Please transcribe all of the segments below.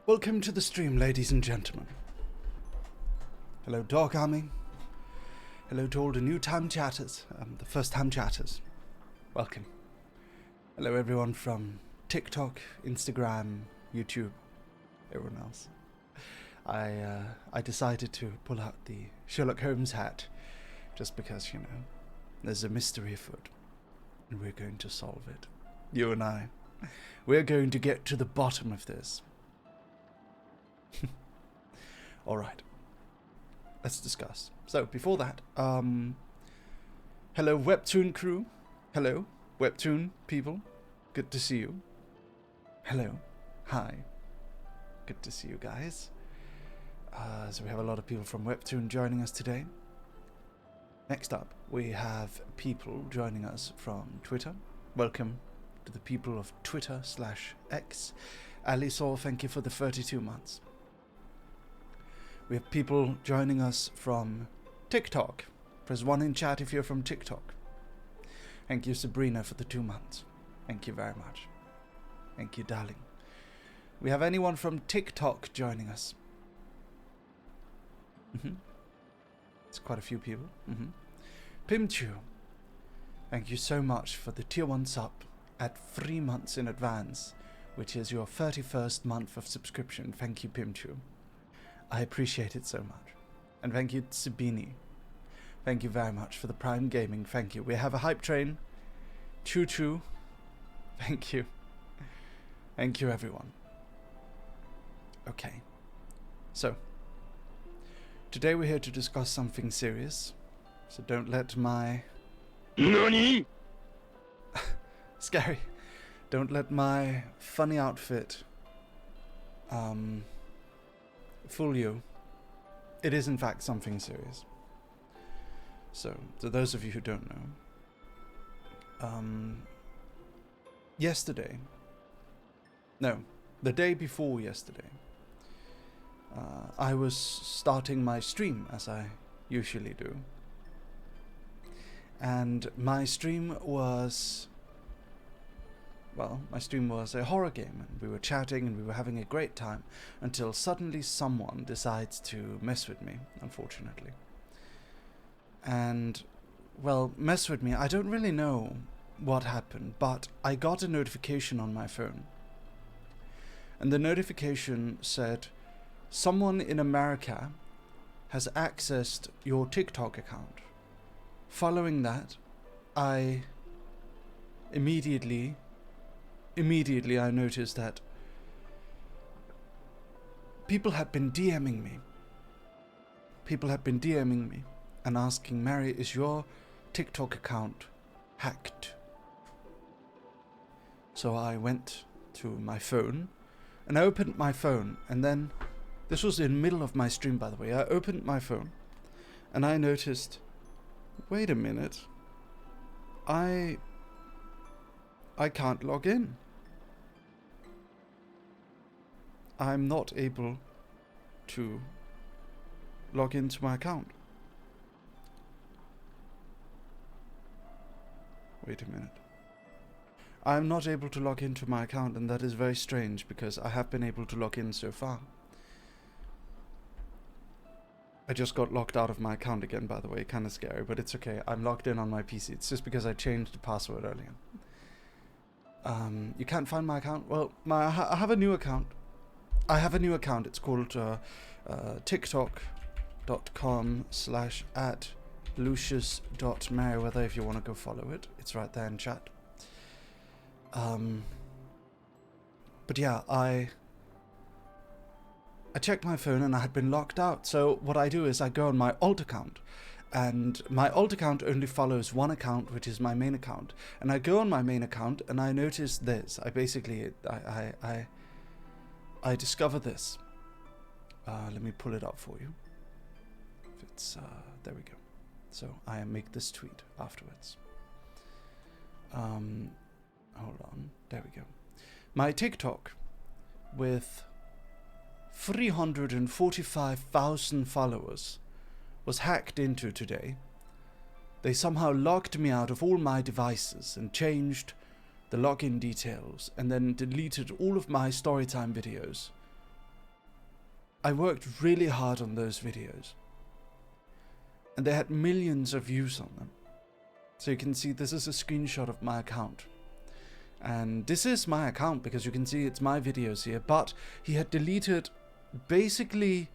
Welcome to the stream, ladies and gentlemen. Hello, Dog Army. Hello to all the new time chatters, the first time chatters. Welcome. Hello, everyone from TikTok, Instagram, YouTube, everyone else. I decided to pull out the Sherlock Holmes hat just because, you know, there's a mystery afoot and we're going to solve it. You and I. We're going to get to the bottom of this. Alright. Let's discuss. So, before that, hello Webtoon crew. Hello, Webtoon people. Good to see you. Hello. Hi. Good to see you guys. So we have a lot of people from Webtoon joining us today. Next up, we have people joining us from Twitter. Welcome to the people of Twitter/X. Alisor, thank you for the 32 months. We have people joining us from TikTok. Press 1 in chat if you're from TikTok. Thank you, Sabrina, for the 2 months. Thank you very much. Thank you, darling. We have anyone from TikTok joining us? It's quite a few people. Pimchu, thank you so much for the tier 1 sub at 3 months in advance, which is your 31st month of subscription. Thank you, Pimchu. I appreciate it so much. And thank you, Sabini. Thank you very much for the Prime Gaming. Thank you. We have a hype train. Choo choo. Thank you. Thank you, everyone. Okay. So, today we're here to discuss something serious. So don't let my... NANI?! Scary. Don't let my funny outfit fool you. It is in fact something serious. So, to those of you who don't know, the day before yesterday, I was starting my stream as I usually do. And my stream was... well, my stream was a horror game, and we were chatting and we were having a great time until suddenly someone decides to mess with me, unfortunately. And, well, mess with me, I don't really know what happened, but I got a notification on my phone. And the notification said, someone in America has accessed your TikTok account. Following that, I immediately I noticed that people had been DMing me. People had been DMing me and asking, Mary, is your TikTok account hacked? So I went to my phone and I opened my phone, and then, this was in the middle of my stream, by the way, I opened my phone and I noticed, wait a minute, I can't log in. I'm not able to log into my account. Wait a minute. I'm not able to log into my account, and that is very strange because I have been able to log in so far. I just got locked out of my account again, by the way, kind of scary, but it's okay. I'm logged in on my PC. It's just because I changed the password earlier. You can't find my account? Well, I have a new account. It's called tiktok.com/@Lucius.Merryweather if you want to go follow it. It's right there in chat. But yeah, I checked my phone and I had been locked out. So what I do is I go on my alt account. And my alt account only follows one account, which is my main account. And I go on my main account and I notice this. I discover this. Let me pull it up for you. If it's, there we go. So I make this tweet afterwards. Hold on. There we go. My TikTok with 345,000 followers was hacked into today. They somehow locked me out of all my devices and changed the login details, and then deleted all of my storytime videos. I worked really hard on those videos, and they had millions of views on them. So you can see this is a screenshot of my account. And this is my account because you can see it's my videos here, but he had deleted basically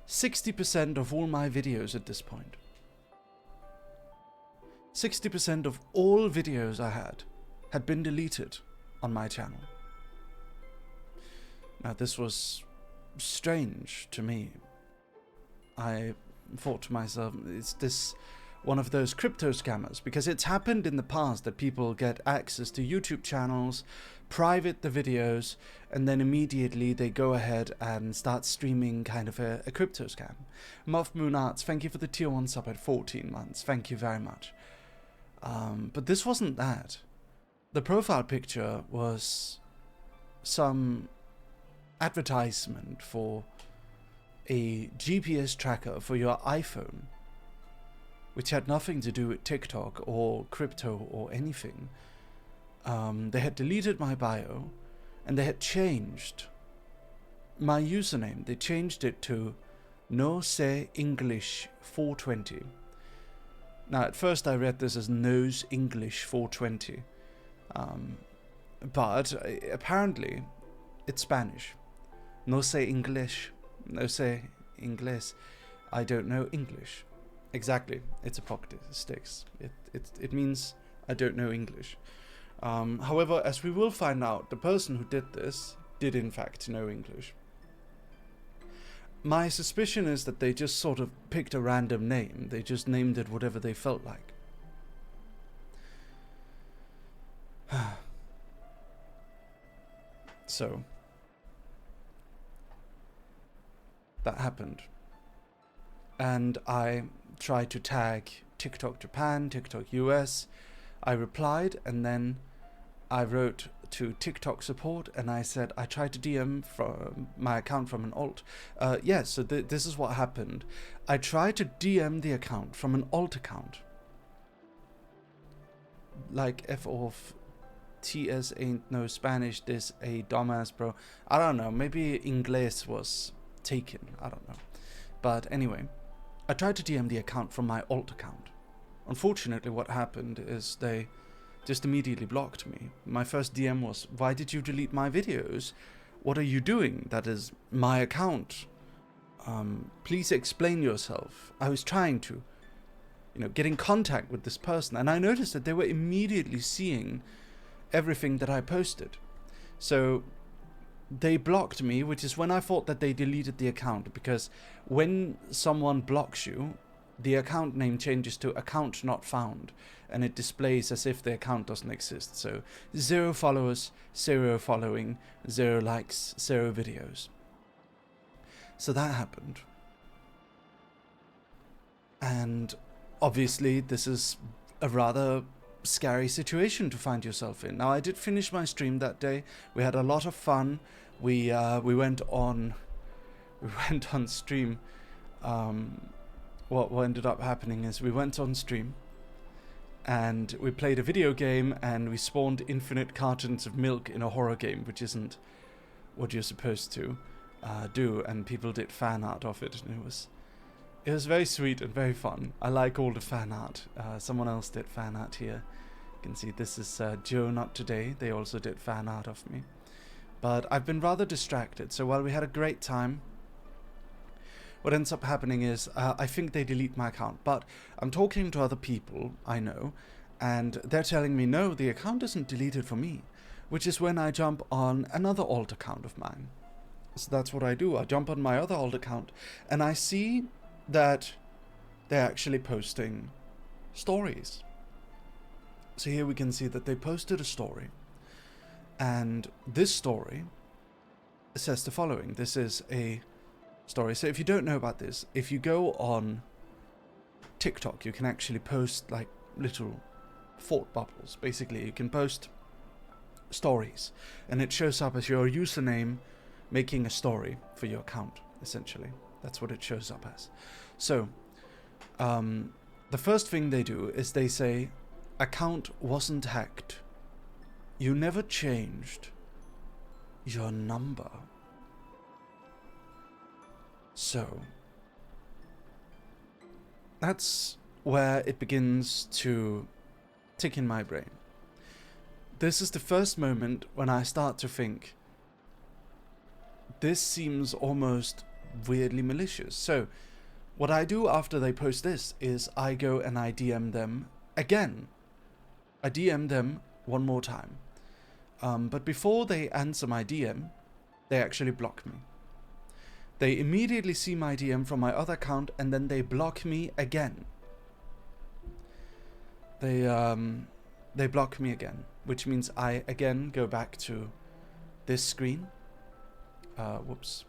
60% of all my videos at this point. 60% of all videos I had been deleted on my channel. Now this was strange to me. I thought to myself, is this one of those crypto scammers? Because it's happened in the past that people get access to YouTube channels, private the videos, and then immediately they go ahead and start streaming kind of a crypto scam. Muff Moon Arts, thank you for the tier 1 sub at 14 months. Thank you very much. But this wasn't that. The profile picture was some advertisement for a GPS tracker for your iPhone, which had nothing to do with TikTok or crypto or anything. They had deleted my bio, and they had changed my username. They changed it to No Say English 420. Now, at first I read this as Knows English 420, but apparently it's Spanish. No sé English, no sé inglés. I don't know English. Exactly, it's apocryphal. It means I don't know English. However, as we will find out, the person who did this did in fact know English. My suspicion is that they just sort of picked a random name. They just named it whatever they felt like. So that happened. And I tried to tag TikTok Japan, TikTok US. I replied, and then I wrote to TikTok support, and I said I tried to DM from my account from an alt. So this is what happened. I tried to DM the account from an alt account. Like F off, TS ain't no Spanish, this a dumbass, bro. I don't know, maybe Inglés was taken, I don't know. But anyway, I tried to DM the account from my alt account. Unfortunately, what happened is they just immediately blocked me. My first DM was, why did you delete my videos? What are you doing? That is my account. Please explain yourself. I was trying to, get in contact with this person, and I noticed that they were immediately seeing everything that I posted. So they blocked me, which is when I thought that they deleted the account, because when someone blocks you, the account name changes to account not found, and it displays as if the account doesn't exist. So 0 followers, 0 following, 0 likes, 0 videos. So that happened. And obviously this is a rather scary situation to find yourself in. Now, I did finish my stream that day. We had a lot of fun. We went on stream. What ended up happening is we went on stream and we played a video game, and we spawned infinite cartons of milk in a horror game, which isn't what you're supposed to do, and people did fan art of it, and it was very sweet and very fun. I like all the fan art. Someone else did fan art here. You can see this is Joe Not Today. They also did fan art of me. But I've been rather distracted, so while we had a great time, what ends up happening is, I think they delete my account, but I'm talking to other people I know, and they're telling me, no, the account isn't deleted for me, which is when I jump on another alt account of mine. So that's what I do. I jump on my other alt account, and I see that they're actually posting stories. So here we can see that they posted a story, and this story says the following. This is a story. So if you don't know about this, if you go on TikTok, you can actually post like little thought bubbles. Basically, you can post stories, and it shows up as your username making a story for your account, essentially. That's what it shows up as. So the first thing they do is they say account wasn't hacked. You never changed your number. So, that's where it begins to tick in my brain. This is the first moment when I start to think, this seems almost weirdly malicious. So, what I do after they post this is I go and I DM them again. I DM them one more time. But before they answer my DM, they actually block me. They immediately see my DM from my other account and then they block me again. They block me again, which means I again go back to this screen. Whoops.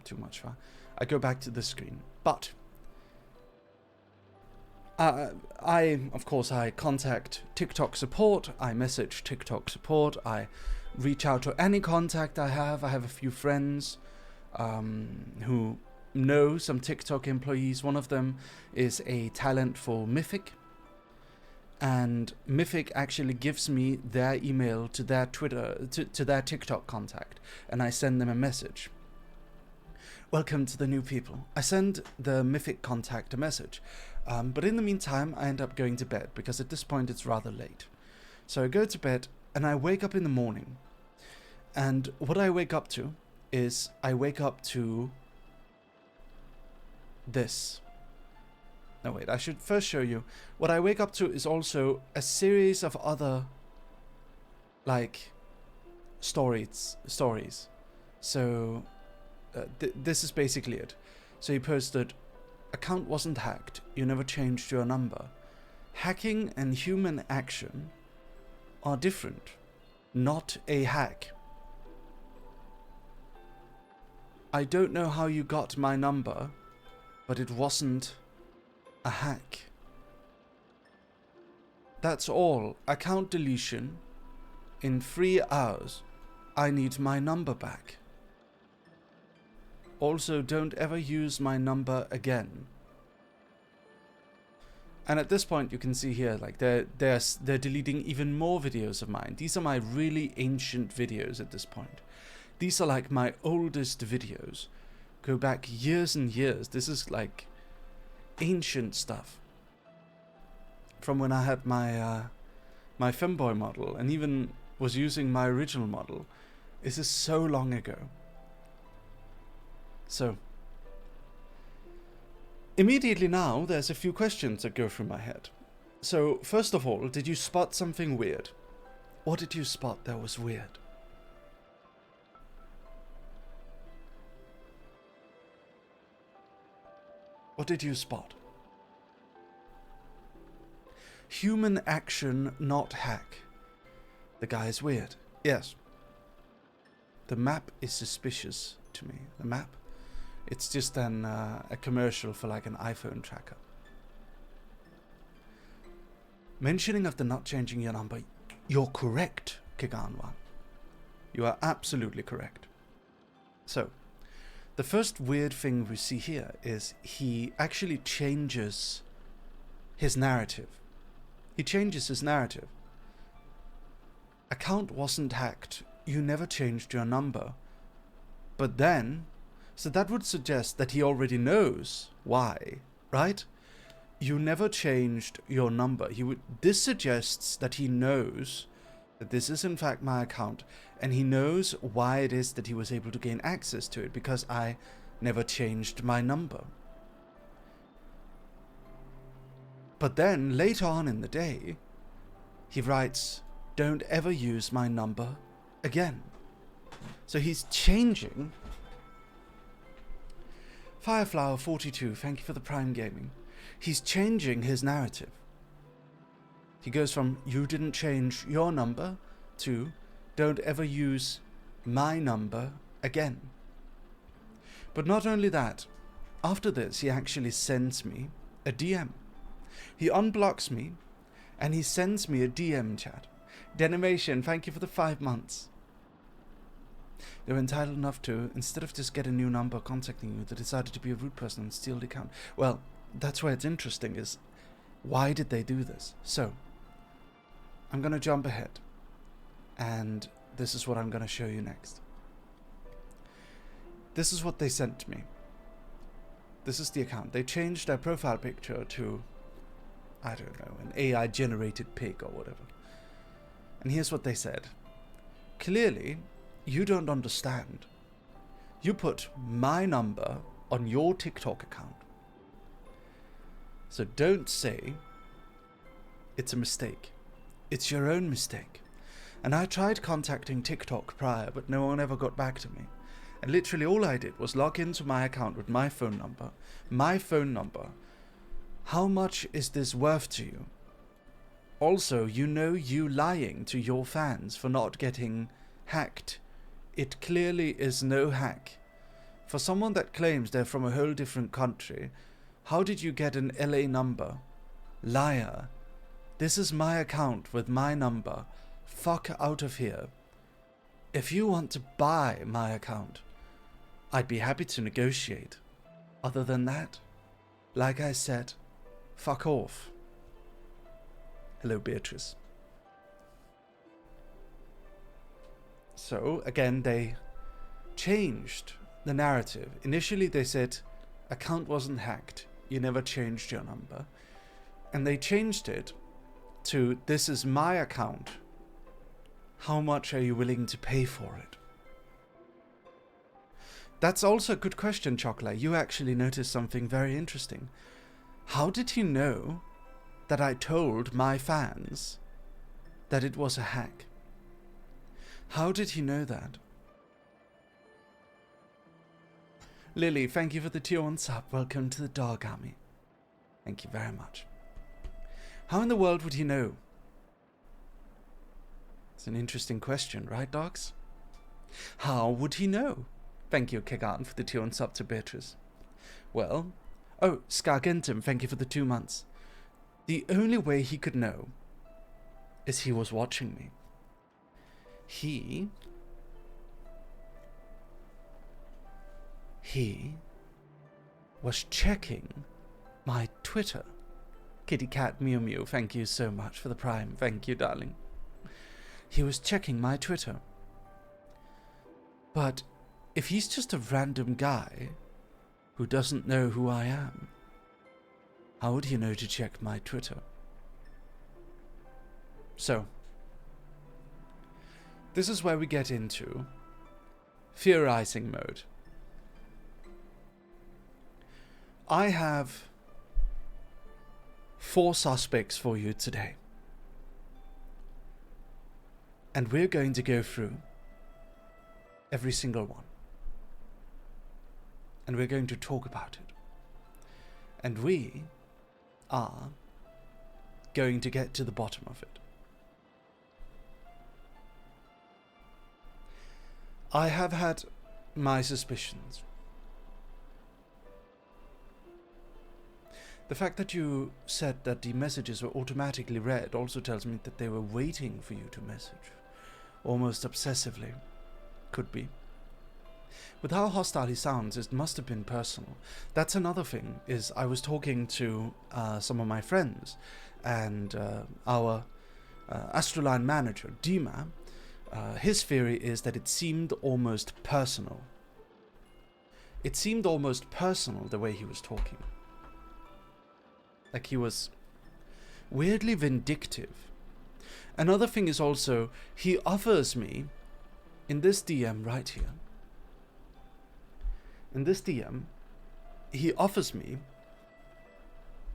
Too much far. I go back to this screen, but of course, I contact TikTok support. I message TikTok support. I reach out to any contact I have. I have a few friends who know some TikTok employees. One of them is a talent for Mythic. And Mythic actually gives me their email to their Twitter, to their TikTok contact. And I send them a message. Welcome to the new people. I send the Mythic contact a message. But in the meantime, I end up going to bed because at this point it's rather late. So I go to bed and I wake up in the morning. And what I wake up to is I wake up to this. No, wait, I should first show you. What I wake up to is also a series of other, like, stories. So, this is basically it. So he posted, account wasn't hacked, you never changed your number. Hacking and human action are different, not a hack. I don't know how you got my number, but it wasn't a hack. That's all. Account deletion. In 3 hours, I need my number back. Also, don't ever use my number again. And at this point, you can see here, like they're deleting even more videos of mine. These are my really ancient videos at this point. These are like my oldest videos. Go back years and years. This is like ancient stuff from when I had my my femboy model and even was using my original model. This is so long ago. So immediately now there's a few questions that go through my head. So first of all, did you spot something weird? What did you spot that was weird? What did you spot? Human action, not hack. The guy is weird. Yes. The map is suspicious to me. The map? It's just a commercial for like an iPhone tracker. Mentioning of the not changing your number. You're correct, Kiganwa. You are absolutely correct. So, the first weird thing we see here is he actually changes his narrative. He changes his narrative. Account wasn't hacked. You never changed your number. But then, so that would suggest that he already knows why, right? You never changed your number. This suggests that he knows that this is in fact my account, and he knows why it is that he was able to gain access to it, because I never changed my number. But then, later on in the day, he writes, don't ever use my number again. So he's changing. Fireflower42, thank you for the Prime Gaming. He's changing his narrative. He goes from, you didn't change your number, to, don't ever use my number again. But not only that, after this he actually sends me a DM. He unblocks me, and he sends me a DM chat. Denimation, thank you for the 5 months. They were entitled enough to, instead of just get a new number contacting you, they decided to be a rude person and steal the account. Well, that's where it's interesting, is why did they do this? So, I'm gonna jump ahead. and this is what I'm going to show you next. This is what they sent me. This is the account. They changed their profile picture to, I don't know, an AI generated pig or whatever. And here's what they said. Clearly, you don't understand. You put my number on your TikTok account. So don't say it's a mistake. It's your own mistake. And I tried contacting TikTok prior, but no one ever got back to me. And literally all I did was log into my account with my phone number. My phone number. How much is this worth to you? Also, you know you lying to your fans for not getting hacked. It clearly is no hack. For someone that claims they're from a whole different country, how did you get an LA number? Liar. This is my account with my number. Fuck out of here. If you want to buy my account, I'd be happy to negotiate. Other than that, like I said, fuck off. Hello, Beatrice. So, again, they changed the narrative. Initially, they said, account wasn't hacked. You never changed your number. And they changed it to, this is my account. How much are you willing to pay for it? That's also a good question, Chocolate. You actually noticed something very interesting. How did he know that I told my fans that it was a hack? How did he know that? Lily, thank you for the tier 1 sub. Welcome to the Dog Army. Thank you very much. How in the world would he know? It's an interesting question, right, dogs? How would he know? Thank you, Kegan, for the tier 1 sub to Beatrice. Well, oh, Skargentum, thank you for the 2 months. The only way he could know is he was watching me. He was checking my Twitter. Kitty Cat Mew Mew, thank you so much for the Prime. Thank you, darling. He was checking my Twitter. But if he's just a random guy who doesn't know who I am, how would he know to check my Twitter? So, this is where we get into theorizing mode. I have 4 suspects for you today. And we're going to go through every single one. And we're going to talk about it. And we are going to get to the bottom of it. I have had my suspicions. The fact that you said that the messages were automatically read also tells me that they were waiting for you to message. Almost obsessively. Could be. With how hostile he sounds, it must have been personal. That's another thing, is I was talking to some of my friends, and our ASTRALINE manager, Dima, his theory is that it seemed almost personal. It seemed almost personal the way he was talking. Like he was weirdly vindictive. Another thing is also, he offers me, in this DM right here, in this DM, he offers me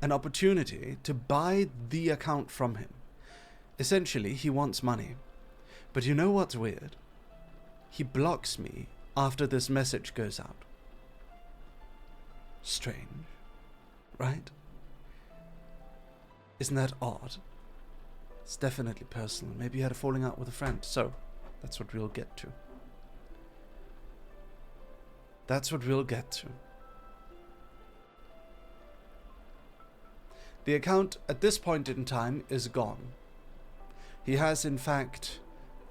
an opportunity to buy the account from him. Essentially, he wants money. But you know what's weird? He blocks me after this message goes out. Strange, right? Isn't that odd? It's definitely personal. Maybe you had a falling out with a friend. So, that's what we'll get to. That's what we'll get to. The account at this point in time is gone. He has in fact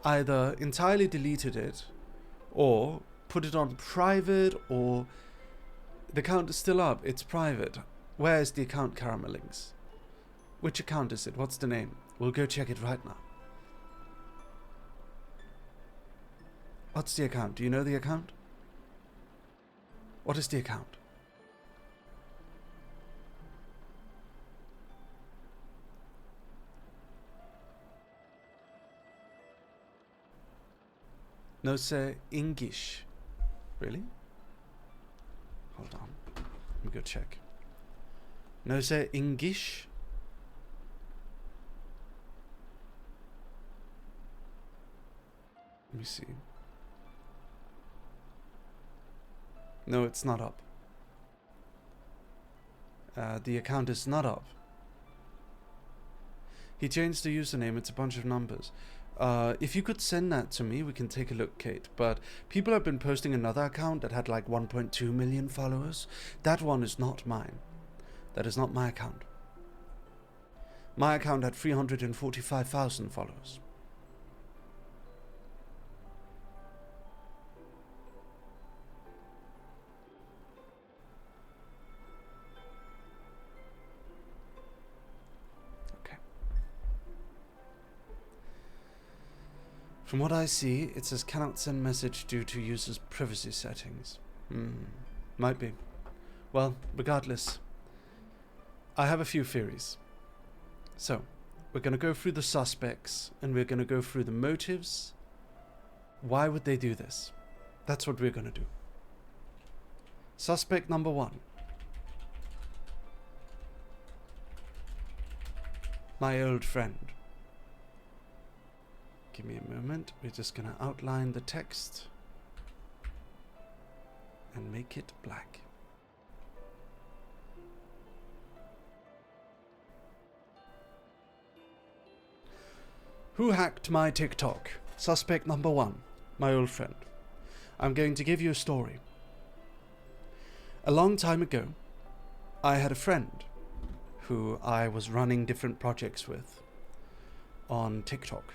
either entirely deleted it or put it on private, or the account is still up. It's private. Where is the account, Caramelings? Which account is it? What's the name? We'll go check it right now. What's the account? Do you know the account? What is the account? No, sir, English. Really? Hold on. Let me go check. No, sir, English. Let me see. No, it's not up. The account is not up. He changed the username. It's a bunch of numbers. If you could send that to me, we can take a look, Kate. But people have been posting another account that had like 1.2 million followers. That one is not mine. That is not my account. My account had 345,000 followers. From what I see, it says cannot send message due to user's privacy settings. Might be. Well, regardless, I have a few theories. So, we're going to go through the suspects, and we're going to go through the motives. Why would they do this? That's what we're going to do. Suspect number 1. My old friend. Give me a moment. We're just going to outline the text and make it black. Who hacked my TikTok? Suspect number 1, my old friend. I'm going to give you a story. A long time ago, I had a friend who I was running different projects with on TikTok.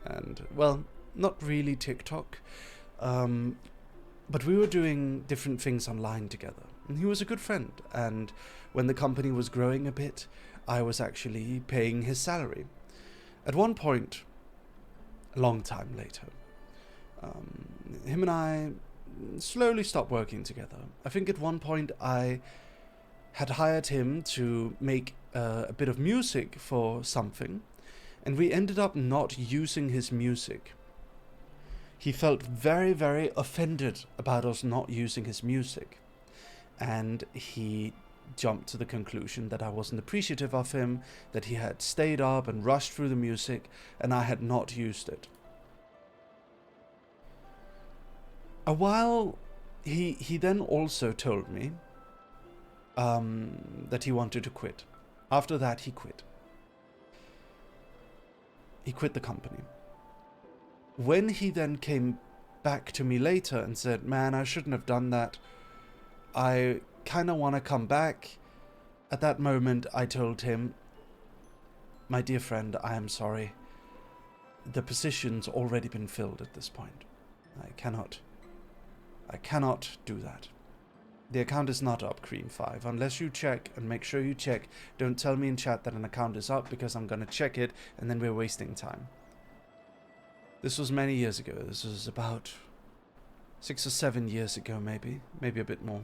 And, well, not really TikTok, but we were doing different things online together. And he was a good friend, and when the company was growing a bit, I was actually paying his salary. At one point, a long time later, him and I slowly stopped working together. I think at one point I had hired him to make a bit of music for something, and we ended up not using his music. He felt very, very offended about us not using his music. And he jumped to the conclusion that I wasn't appreciative of him, that he had stayed up and rushed through the music, and I had not used it. A while, he then also told me that he wanted to quit. After that, he quit. He quit the company. When he then came back to me later and said, man, I shouldn't have done that. I kind of want to come back. At that moment, I told him, my dear friend, I am sorry. The position's already been filled at this point. I cannot do that. The account is not up, Cream5. Unless you check, and make sure you check. Don't tell me in chat that an account is up, because I'm going to check it, and then we're wasting time. This was many years ago. This was about 6 or 7 years ago, maybe a bit more.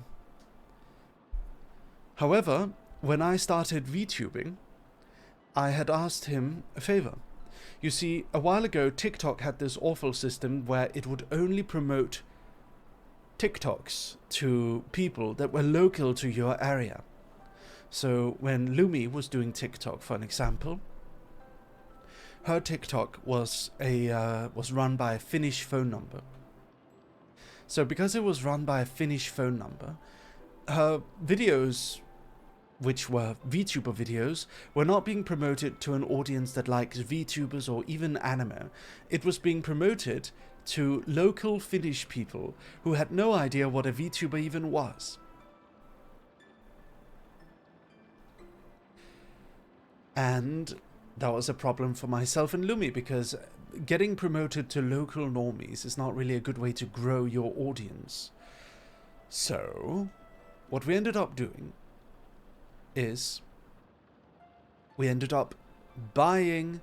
However, when I started VTubing, I had asked him a favor. You see, a while ago, TikTok had this awful system where it would only promote TikToks to people that were local to your area. So when Lumi was doing TikTok, for an example, her TikTok was run by a Finnish phone number. So because it was run by a Finnish phone number, her videos, which were VTuber videos, were not being promoted to an audience that likes VTubers or even anime. It was being promoted to local Finnish people who had no idea what a VTuber even was. And that was a problem for myself and Lumi, because getting promoted to local normies is not really a good way to grow your audience. So, what we ended up doing is we ended up buying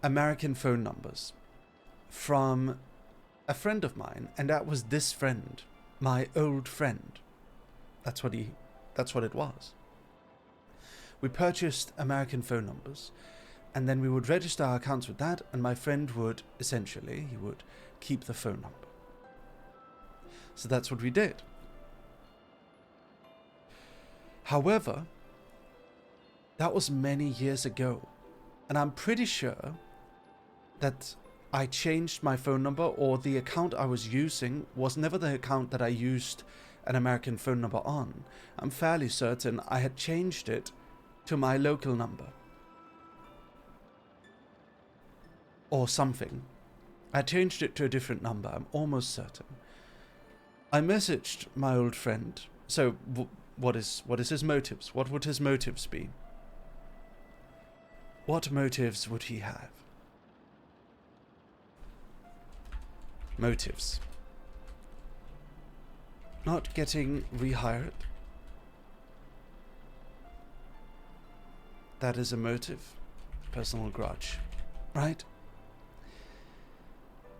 American phone numbers from a friend of mine, and that was this friend, my old friend. That's what it was. We purchased American phone numbers, and then we would register our accounts with that, and my friend would, essentially, he would keep the phone number. So that's what we did. However, that was many years ago, and I'm pretty sure that I changed my phone number, or the account I was using was never the account that I used an American phone number on. I'm fairly certain I had changed it to my local number. Or something. I changed it to a different number, I'm almost certain. I messaged my old friend. So, what is his motives? What would his motives be? What motives would he have? Motives. Not getting rehired. That is a motive. Personal grudge. Right?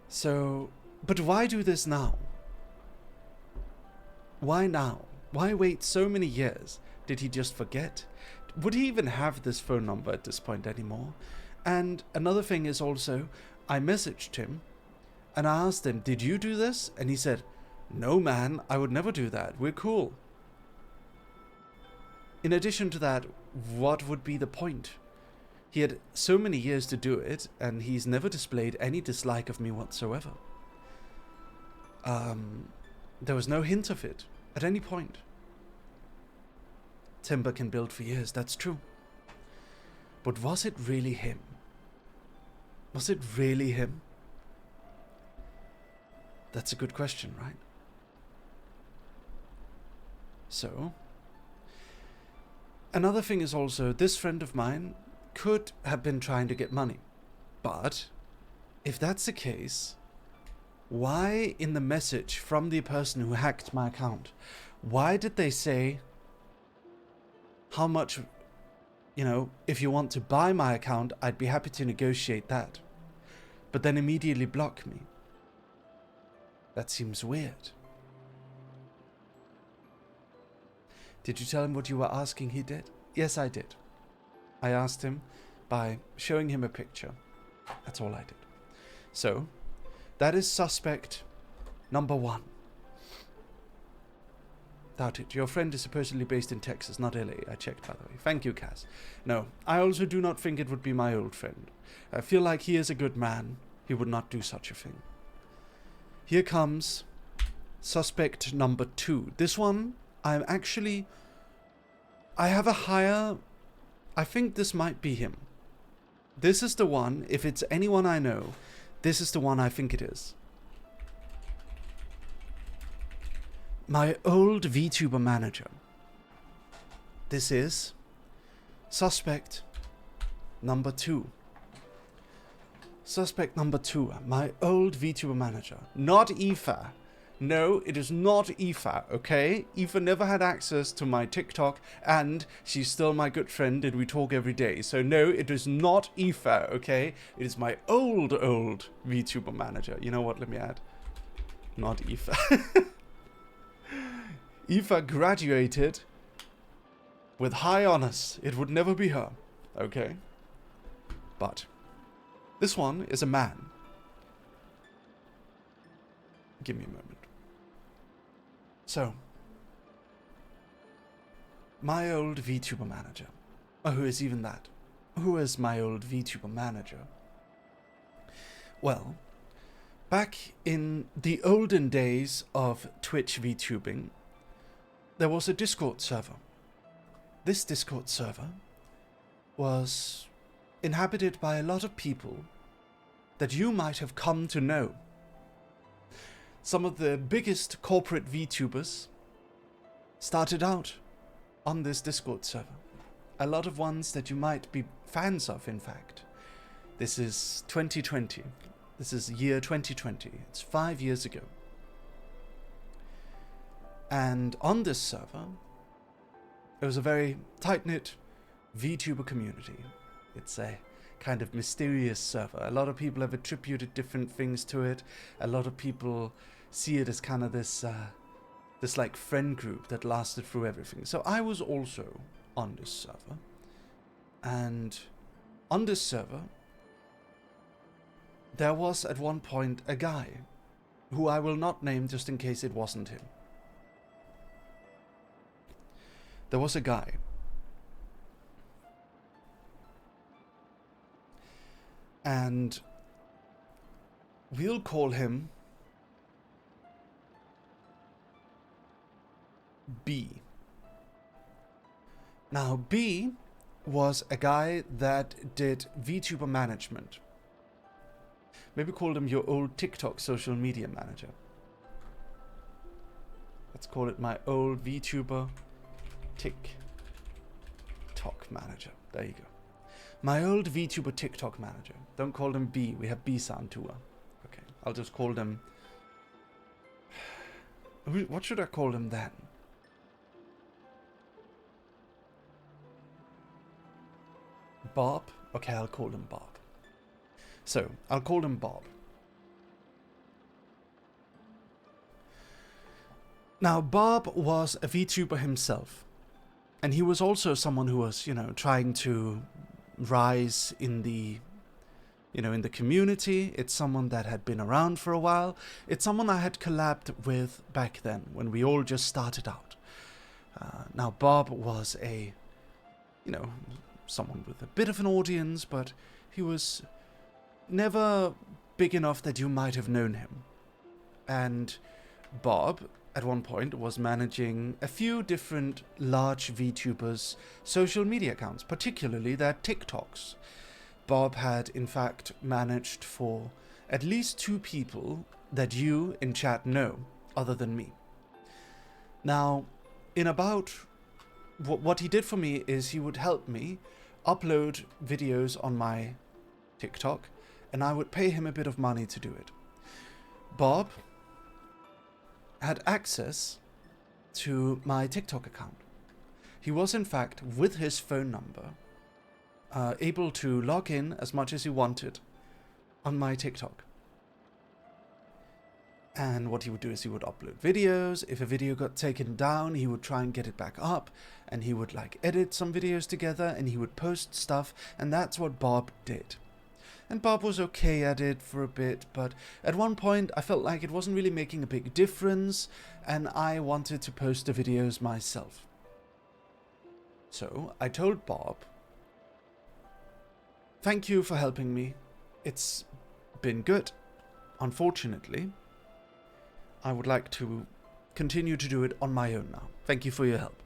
So, but why do this now? Why now? Why wait so many years? Did he just forget? Would he even have this phone number at this point anymore? And another thing is also, I messaged him and I asked him, did you do this? And he said, no man, I would never do that. We're cool. In addition to that, what would be the point? He had so many years to do it, and he's never displayed any dislike of me whatsoever. There was no hint of it at any point. Timber can build for years, that's true. But was it really him? Was it really him? That's a good question, right? So, another thing is also, this friend of mine could have been trying to get money. But, if that's the case, why in the message from the person who hacked my account, why did they say how much, you know, if you want to buy my account, I'd be happy to negotiate that. But then immediately block me. That seems weird. Did you tell him what you were asking he did? Yes, I did. I asked him by showing him a picture. That's all I did. So, that is suspect number 1. Doubt it. Your friend is supposedly based in Texas, not LA. I checked, by the way. Thank you, Cass. No, I also do not think it would be my old friend. I feel like he is a good man. He would not do such a thing. Here comes suspect number 2. This one, I have a higher... I think this might be him. This is the one, if it's anyone I know, this is the one I think it is. My old VTuber manager. This is suspect number 2. Suspect number 2, my old VTuber manager. Not Aoife. No, it is not Aoife, okay? Aoife never had access to my TikTok, and she's still my good friend, and we talk every day. So no, it is not Aoife, okay? It is my old VTuber manager. You know what, let me add. Not Aoife. Aoife graduated with high honors. It would never be her, okay? But this one is a man. Give me a moment. So, my old VTuber manager. Oh, who is even that? Who is my old VTuber manager? Well, back in the olden days of Twitch VTubing, there was a Discord server. This Discord server was inhabited by a lot of people that you might have come to know. Some of the biggest corporate VTubers started out on this Discord server. A lot of ones that you might be fans of, in fact. This is 2020. This is year 2020. It's 5 years ago. And on this server, it was a very tight-knit VTuber community. It's a kind of mysterious server. A lot of people have attributed different things to it. A lot of people see it as kind of this like friend group that lasted through everything. So I was also on this server, and on this server there was at one point a guy who I will not name just in case it wasn't him. There was a guy and we'll call him B. Now, B was a guy that did VTuber management. Maybe call him your old TikTok social media manager. Let's call it my old VTuber TikTok manager. There you go. My old VTuber TikTok manager. Don't call them B. We have B-Sound tour. Okay, I'll just call them... What should I call them then? Bob? Okay, I'll call him Bob. So, I'll call him Bob. Now, Bob was a VTuber himself. And he was also someone who was, you know, trying to rise in the, you know, in the community. It's someone that had been around for a while. It's someone I had collabed with back then, when we all just started out. Now, Bob was a, you know, someone with a bit of an audience, but he was never big enough that you might have known him. And Bob, at one point, was managing a few different large VTubers' social media accounts, particularly their TikToks. Bob had, in fact, managed for at least 2 people that you in chat know, other than me. Now, in about... What he did for me is he would help me upload videos on my TikTok, and I would pay him a bit of money to do it. Bob had access to my TikTok account. He was, in fact, with his phone number, able to log in as much as he wanted on my TikTok. And what he would do is he would upload videos. If a video got taken down, he would try and get it back up, and he would like edit some videos together, and he would post stuff, and that's what Bob did. And Bob was okay at it for a bit, but at one point I felt like it wasn't really making a big difference, and I wanted to post the videos myself. So I told Bob, thank you for helping me. It's been good. Unfortunately, I would like to continue to do it on my own now. Thank you for your help.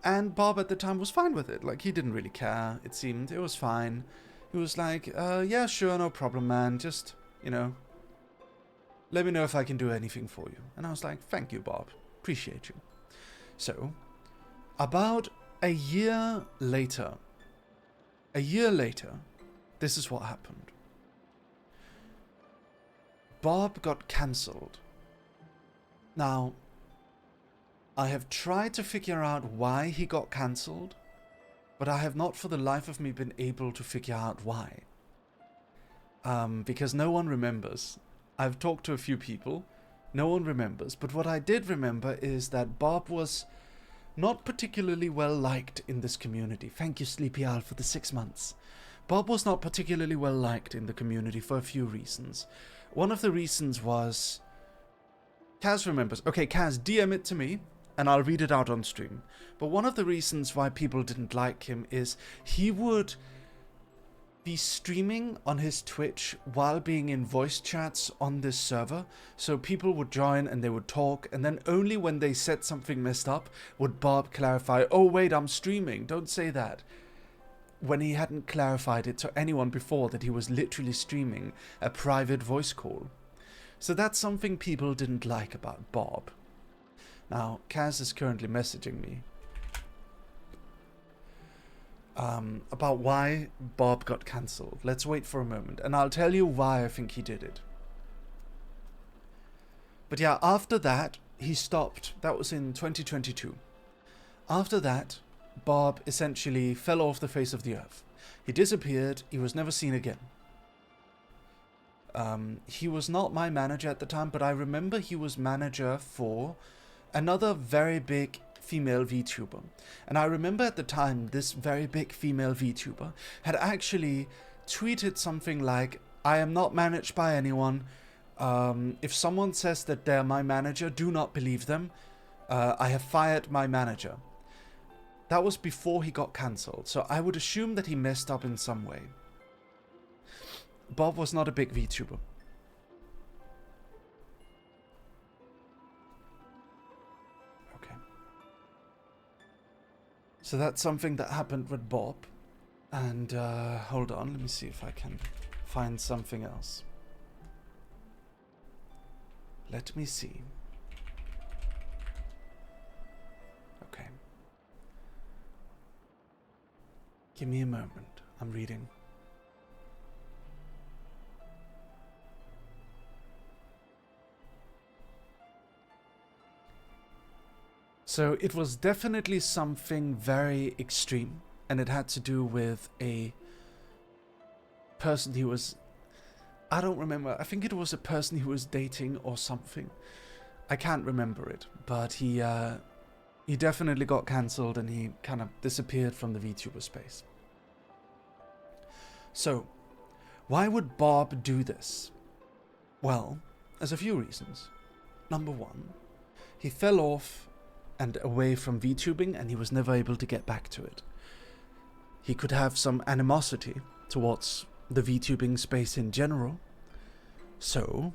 And Bob at the time was fine with it. Like, he didn't really care, it seemed. It was fine. He was like, yeah, sure, no problem, man. Just, you know, let me know if I can do anything for you. And I was like, thank you, Bob. Appreciate you. So, about a year later, this is what happened. Bob got cancelled. Now, I have tried to figure out why he got cancelled, but I have not for the life of me been able to figure out why. Because no one remembers. I've talked to a few people, no one remembers, but what I did remember is that Bob was not particularly well liked in this community. Thank you, Sleepy Owl, for the 6 months. Bob was not particularly well liked in the community for a few reasons. One of the reasons was... Kaz remembers. Okay, Kaz, DM it to me, and I'll read it out on stream. But one of the reasons why people didn't like him is he would be streaming on his Twitch while being in voice chats on this server. So people would join and they would talk, and then only when they said something messed up would Bob clarify, oh wait, I'm streaming, don't say that. When he hadn't clarified it to anyone before that he was literally streaming a private voice call. So that's something people didn't like about Bob. Now, Kaz is currently messaging me about why Bob got cancelled. Let's wait for a moment, and I'll tell you why I think he did it. But yeah, after that, he stopped. That was in 2022. After that, Bob essentially fell off the face of the earth. He disappeared. He was never seen again. He was not my manager at the time, but I remember he was manager for another very big female VTuber. And I remember at the time, this very big female VTuber had actually tweeted something like, I am not managed by anyone. If someone says that they're my manager, do not believe them. I have fired my manager. That was before he got cancelled, so I would assume that he messed up in some way. Bob was not a big VTuber. Okay. So that's something that happened with Bob. And hold on, let me see if I can find something else. Let me see. Okay. Give me a moment. I'm reading. So it was definitely something very extreme, and it had to do with a person who was, I don't remember, I think it was a person who was dating or something. I can't remember it, but he definitely got cancelled and he kind of disappeared from the VTuber space. So, why would Bob do this? Well, there's a few reasons. Number one, he fell off and away from VTubing, and he was never able to get back to it. He could have some animosity towards the VTubing space in general. So,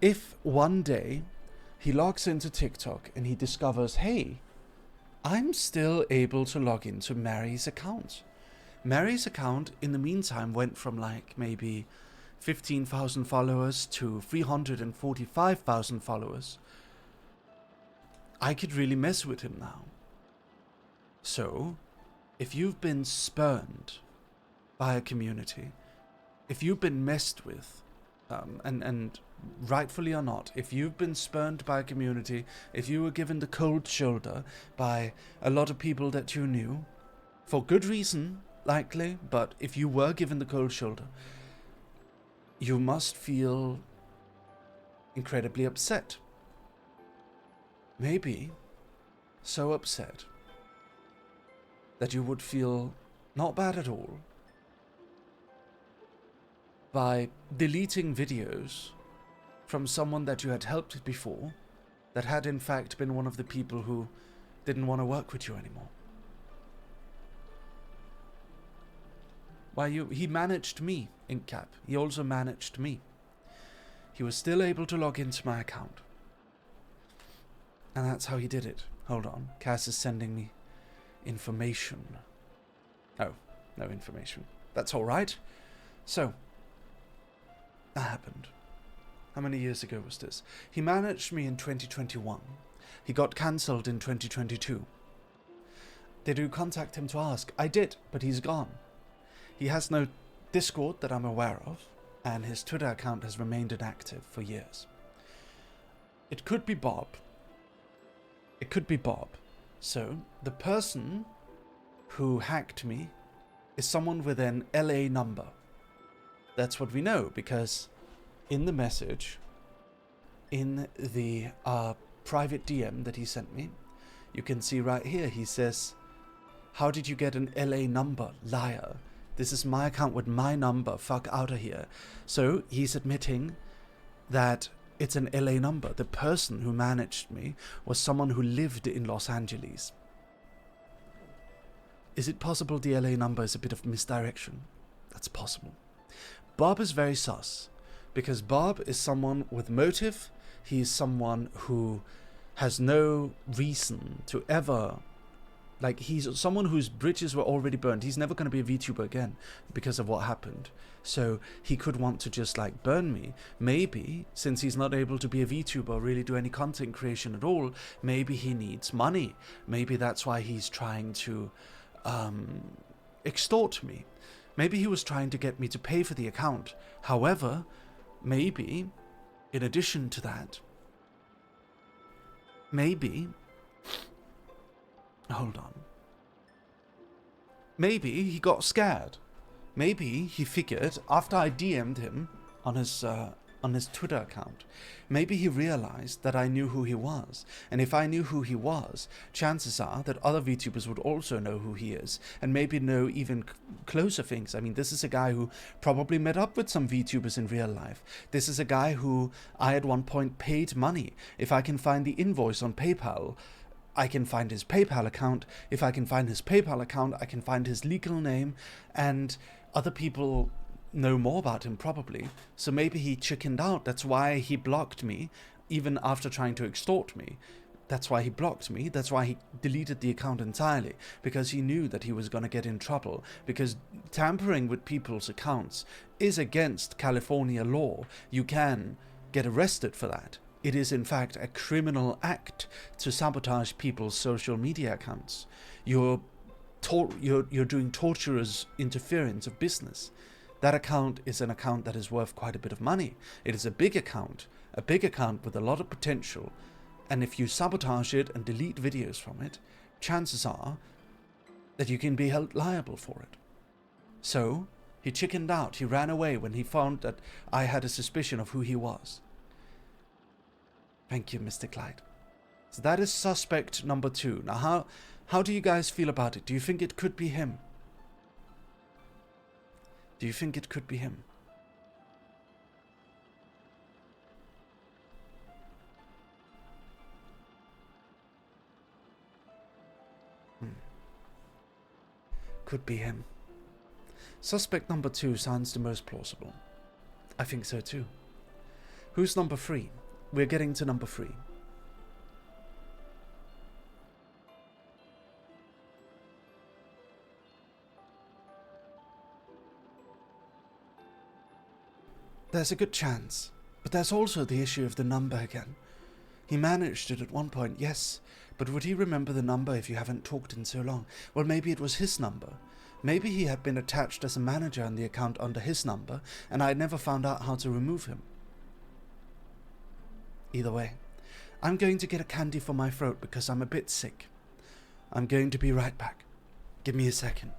if one day he logs into TikTok and he discovers, hey, I'm still able to log into Mary's account. Mary's account, in the meantime, went from like maybe 15,000 followers to 345,000 followers. I could really mess with him now. So, if you've been spurned by a community, if you've been messed with, and rightfully or not, if you've been spurned by a community, if you were given the cold shoulder by a lot of people that you knew, for good reason, likely, but if you were given the cold shoulder, you must feel incredibly upset. Maybe so upset that you would feel not bad at all by deleting videos from someone that you had helped before, that had in fact been one of the people who didn't want to work with you anymore. Why, he managed me, Inkcap. He also managed me. He was still able to log into my account. And that's how he did it. Hold on. Cass is sending me information. Oh, no information. That's alright. So, that happened. How many years ago was this? He managed me in 2021. He got cancelled in 2022. Did you contact him to ask? I did, but he's gone. He has no Discord that I'm aware of, and his Twitter account has remained inactive for years. It could be Bob. It could be Bob. So, the person who hacked me is someone with an LA number. That's what we know, because in the message, in the private DM that he sent me, you can see right here, he says, how did you get an LA number, liar? This is my account with my number, fuck out of here. So, he's admitting that it's an LA number. The person who managed me was someone who lived in Los Angeles. Is it possible the LA number is a bit of misdirection? That's possible. Bob is very sus, because Bob is someone with motive. He is someone who has no reason to ever... Like, he's someone whose bridges were already burned. He's never going to be a VTuber again because of what happened. So he could want to just, like, burn me. Maybe, since he's not able to be a VTuber or really do any content creation at all, maybe he needs money. Maybe that's why he's trying to extort me. Maybe he was trying to get me to pay for the account. However, maybe, in addition to that, maybe... Hold on. maybe he got scared. Maybe he figured after I DM'd him on his Twitter account, maybe he realized that I knew who he was. And if I knew who he was, chances are that other VTubers would also know who he is, and maybe know even closer things. I mean, this is a guy who probably met up with some VTubers in real life. This is a guy who I at one point paid money. If I can find the invoice on PayPal, I can find his PayPal account. If I can find his PayPal account, I can find his legal name, and other people know more about him probably. So maybe he chickened out. That's why he blocked me, even after trying to extort me. That's why he blocked me. That's why he deleted the account entirely, because he knew that he was going to get in trouble, because tampering with people's accounts is against California law. You can get arrested for that. It is in fact a criminal act to sabotage people's social media accounts. You're doing torturous interference of business. That account is an account that is worth quite a bit of money. It is a big account with a lot of potential. And if you sabotage it and delete videos from it, chances are that you can be held liable for it. So he chickened out. He ran away when he found that I had a suspicion of who he was. Thank you, Mr. Clyde. So that is suspect number 2. Now, how do you guys feel about it? Do you think it could be him? Do you think it could be him? Could be him. Suspect number 2 sounds the most plausible. I think so too. Who's number 3? We're getting to number 3. There's a good chance, but there's also the issue of the number again. He managed it at one point, yes, but would he remember the number if you haven't talked in so long? Well, maybe it was his number. Maybe he had been attached as a manager on the account under his number, and I never found out how to remove him. Either way, I'm going to get a candy for my throat because I'm a bit sick. I'm going to be right back. Give me a second.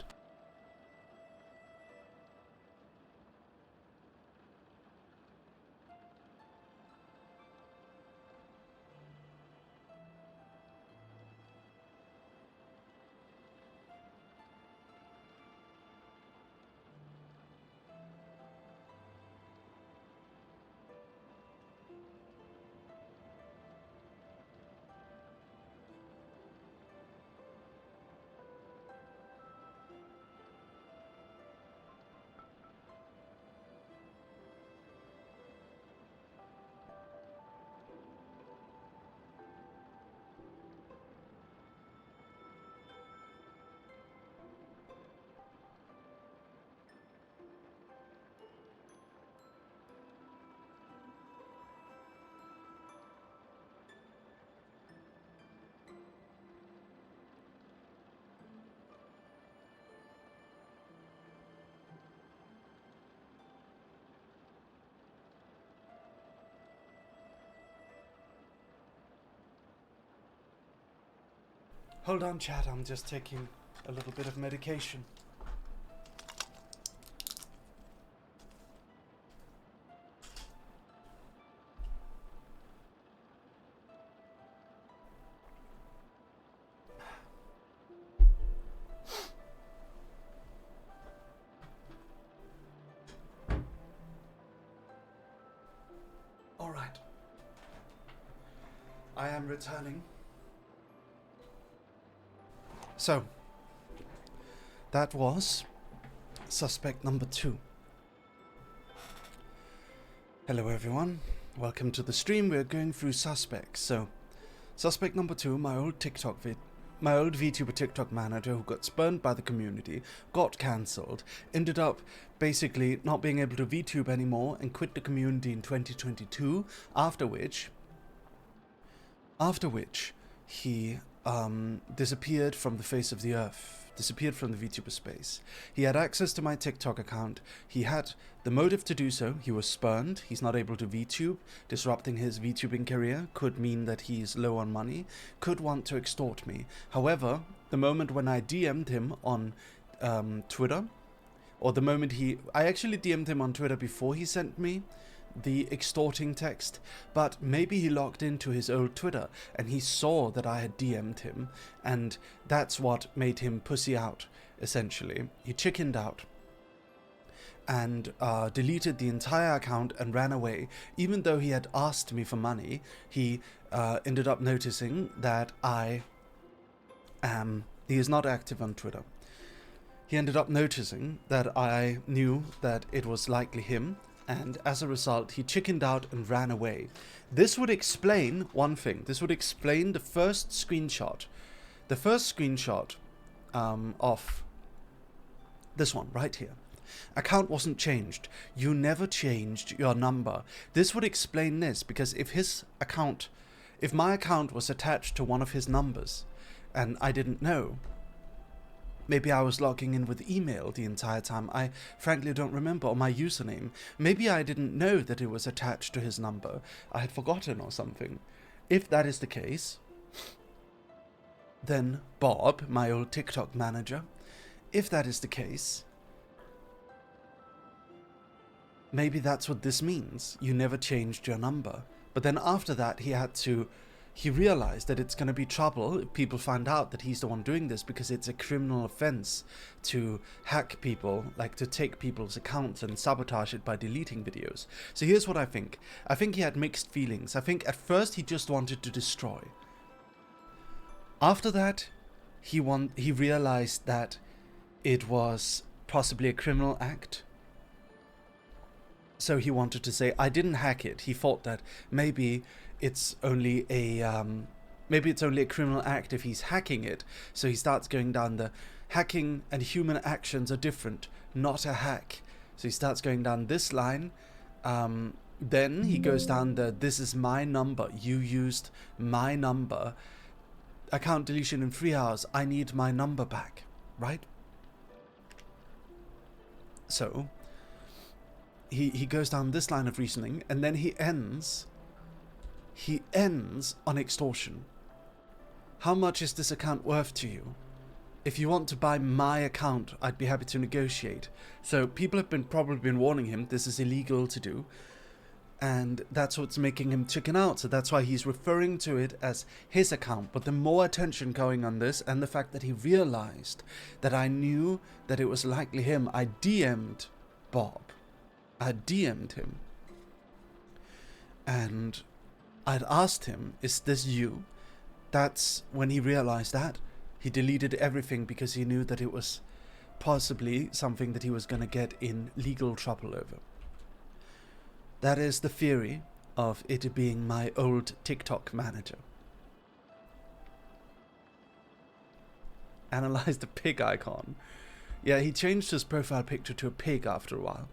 Hold on, chat, I'm just taking a little bit of medication. All right. I am returning. So, that was suspect number 2. Hello everyone, welcome to the stream. We're going through suspects. So, suspect number 2, my old VTuber TikTok manager who got spurned by the community, got cancelled, ended up basically not being able to VTube anymore and quit the community in 2022, after which he disappeared from the face of the earth, disappeared from the VTuber space. He had access to my TikTok account, he had the motive to do so, he was spurned, he's not able to VTube, disrupting his VTubing career could mean that he's low on money, could want to extort me. However, the moment when I DM'd him on Twitter, or the moment I actually DM'd him on Twitter before he sent me the extorting text, but maybe he logged into his old Twitter and he saw that I had DM'd him, and that's what made him pussy out, essentially. He chickened out and deleted the entire account and ran away. Even though he had asked me for money, he ended up noticing that he is not active on Twitter. He ended up noticing that I knew that it was likely him, and as a result, he chickened out and ran away. This would explain one thing. This would explain the first screenshot. The first screenshot of this one right here. Account wasn't changed. You never changed your number. This would explain this, because if my account was attached to one of his numbers and I didn't know, maybe I was logging in with email the entire time. I frankly don't remember, or my username. Maybe I didn't know that it was attached to his number. I had forgotten or something. If that is the case, then Bob, my old TikTok manager, if that is the case, maybe that's what this means. You never changed your number. But then after that, he realized that it's going to be trouble if people find out that he's the one doing this, because it's a criminal offense to hack people, like to take people's accounts and sabotage it by deleting videos. So here's what I think. I think he had mixed feelings. I think at first he just wanted to destroy. After that, he realized that it was possibly a criminal act. So he wanted to say, I didn't hack it. He thought that maybe it's only a criminal act if he's hacking it. So he starts going down the hacking and human actions are different, not a hack. So he starts going down this line. Then he goes down this is my number. You used my number. Account deletion in 3 hours. I need my number back. Right? So he goes down this line of reasoning, and then he ends on extortion. How much is this account worth to you? If you want to buy my account, I'd be happy to negotiate. So people have probably been warning him this is illegal to do, and that's what's making him chicken out. So that's why he's referring to it as his account. But the more attention going on this, and the fact that he realized that I knew that it was likely him, I DM'd Bob. I DM'd him, and I'd asked him, is this you? That's when he realized that. He deleted everything because he knew that it was possibly something that he was going to get in legal trouble over. That is the theory of it being my old TikTok manager. Analyze the pig icon. Yeah, he changed his profile picture to a pig after a while.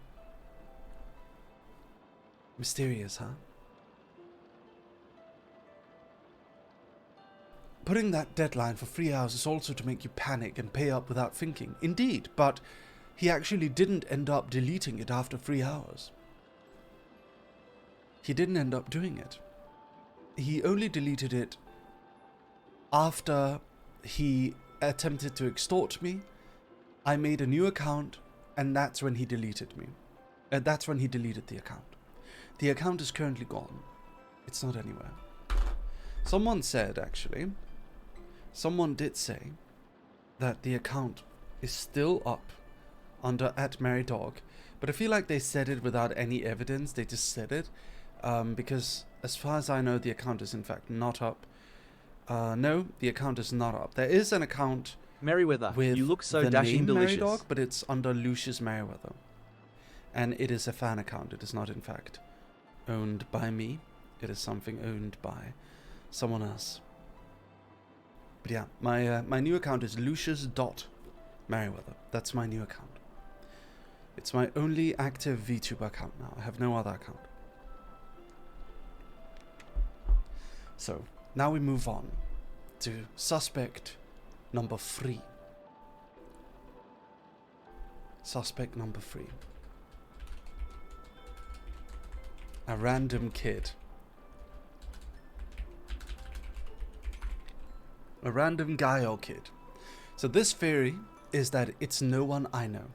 Mysterious, huh? Putting that deadline for 3 hours is also to make you panic and pay up without thinking. Indeed, but he actually didn't end up deleting it after 3 hours. He didn't end up doing it. He only deleted it after he attempted to extort me. I made a new account, and that's when he deleted me. That's when he deleted the account. The account is currently gone. It's not anywhere. Someone did say that the account is still up under @merrydog, but I feel like they said it without any evidence. They just said it because as far as I know, the account is in fact not up. No, the account is not up. There is an account Merryweather, with you look so the dashing name delicious. Merrydog, but it's under Lucius Merryweather, and it is a fan account. It is not in fact owned by me. It is something owned by someone else. But yeah, my new account is Lucius.Merryweather. That's my new account. It's my only active VTuber account now. I have no other account. So now we move on to suspect number 3. Suspect number 3. A random kid. A random guy or kid. So this theory is that it's no one I know.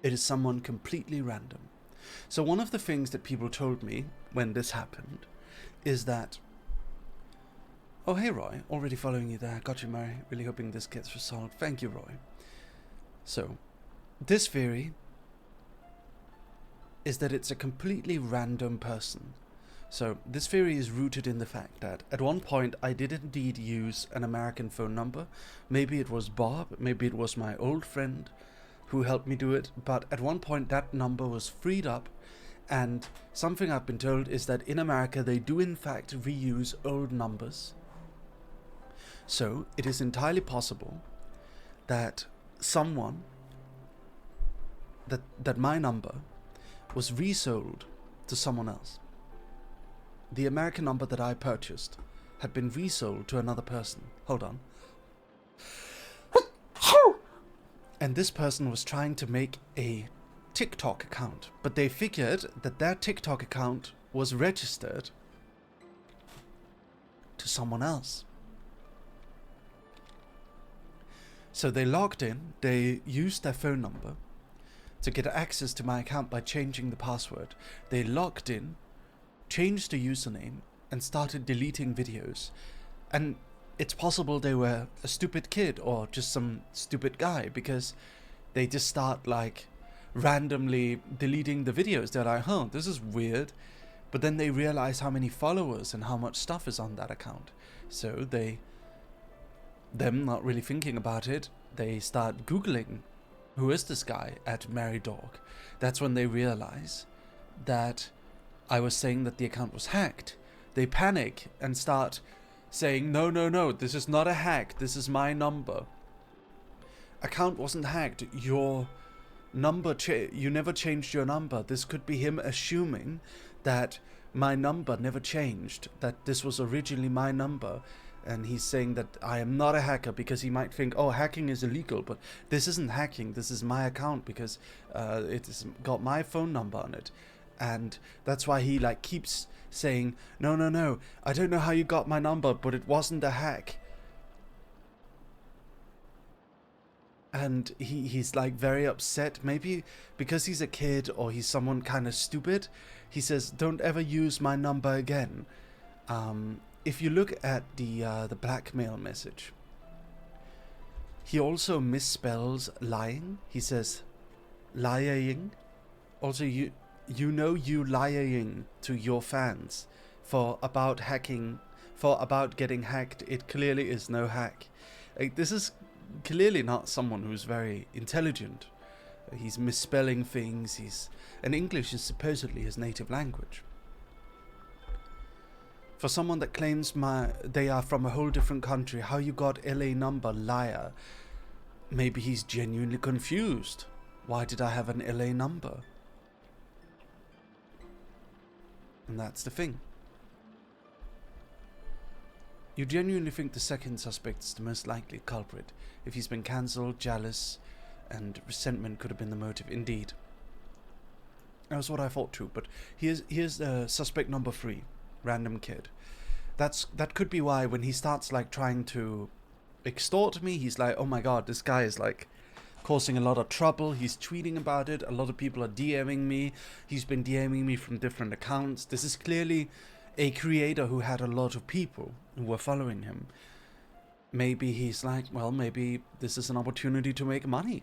It is someone completely random. So one of the things that people told me when this happened is that, oh hey Roy, already following you there, got you Murray, really hoping this gets resolved. Thank you Roy. So, this theory is that it's a completely random person. So, this theory is rooted in the fact that at one point I did indeed use an American phone number. Maybe it was Bob, maybe it was my old friend who helped me do it, but at one point that number was freed up, and something I've been told is that in America they do in fact reuse old numbers. So, it is entirely possible that someone, that my number was resold to someone else. The American number that I purchased had been resold to another person. Hold on. And this person was trying to make a TikTok account, but they figured that their TikTok account was registered to someone else. So they logged in, they used their phone number to get access to my account by changing the password. They logged in, changed the username, and started deleting videos. And it's possible they were a stupid kid or just some stupid guy, because they just start like randomly deleting the videos. They're like, huh, this is weird. But then they realize how many followers and how much stuff is on that account. So them not really thinking about it, they start Googling, who is this guy at Merry Dog? That's when they realize that I was saying that the account was hacked. They panic and start saying, no, this is not a hack, this is my number. Account wasn't hacked, your number, you never changed your number. This could be him assuming that my number never changed, that this was originally my number. And he's saying that I am not a hacker, because he might think, oh, hacking is illegal, but this isn't hacking, this is my account, because it's got my phone number on it. And that's why he like keeps saying, no, I don't know how you got my number, but it wasn't a hack. And he's like very upset, maybe because he's a kid or he's someone kind of stupid. He says, don't ever use my number again. If you look at the blackmail message, he also misspells lying. He says lying. Also, you lying to your fans for about getting hacked. It clearly is no hack. This is clearly not someone who's very intelligent. He's misspelling things. And English is supposedly his native language. For someone that claims they are from a whole different country, how you got LA number, liar. Maybe he's genuinely confused. Why did I have an LA number? And that's the thing. You genuinely think the second suspect is the most likely culprit. If he's been cancelled, jealous, and resentment could have been the motive. Indeed. That was what I thought too, but here's suspect number 3. Random kid. That could be why when he starts like trying to extort me, he's like, oh my god, this guy is like causing a lot of trouble. He's tweeting about it. A lot of people are DMing me. He's been DMing me from different accounts. This is clearly a creator who had a lot of people who were following him. Maybe he's like, well, maybe this is an opportunity to make money.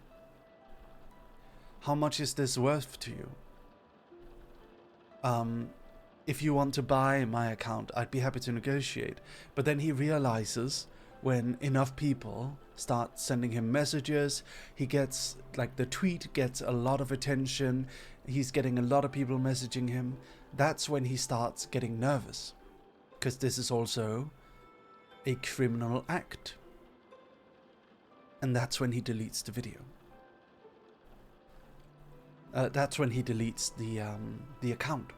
How much is this worth to you? If you want to buy my account, I'd be happy to negotiate. But then he realizes when enough people start sending him messages, he gets, like, the tweet gets a lot of attention, he's getting a lot of people messaging him. That's when he starts getting nervous. Because this is also a criminal act. And that's when he deletes the video. That's when he deletes the account.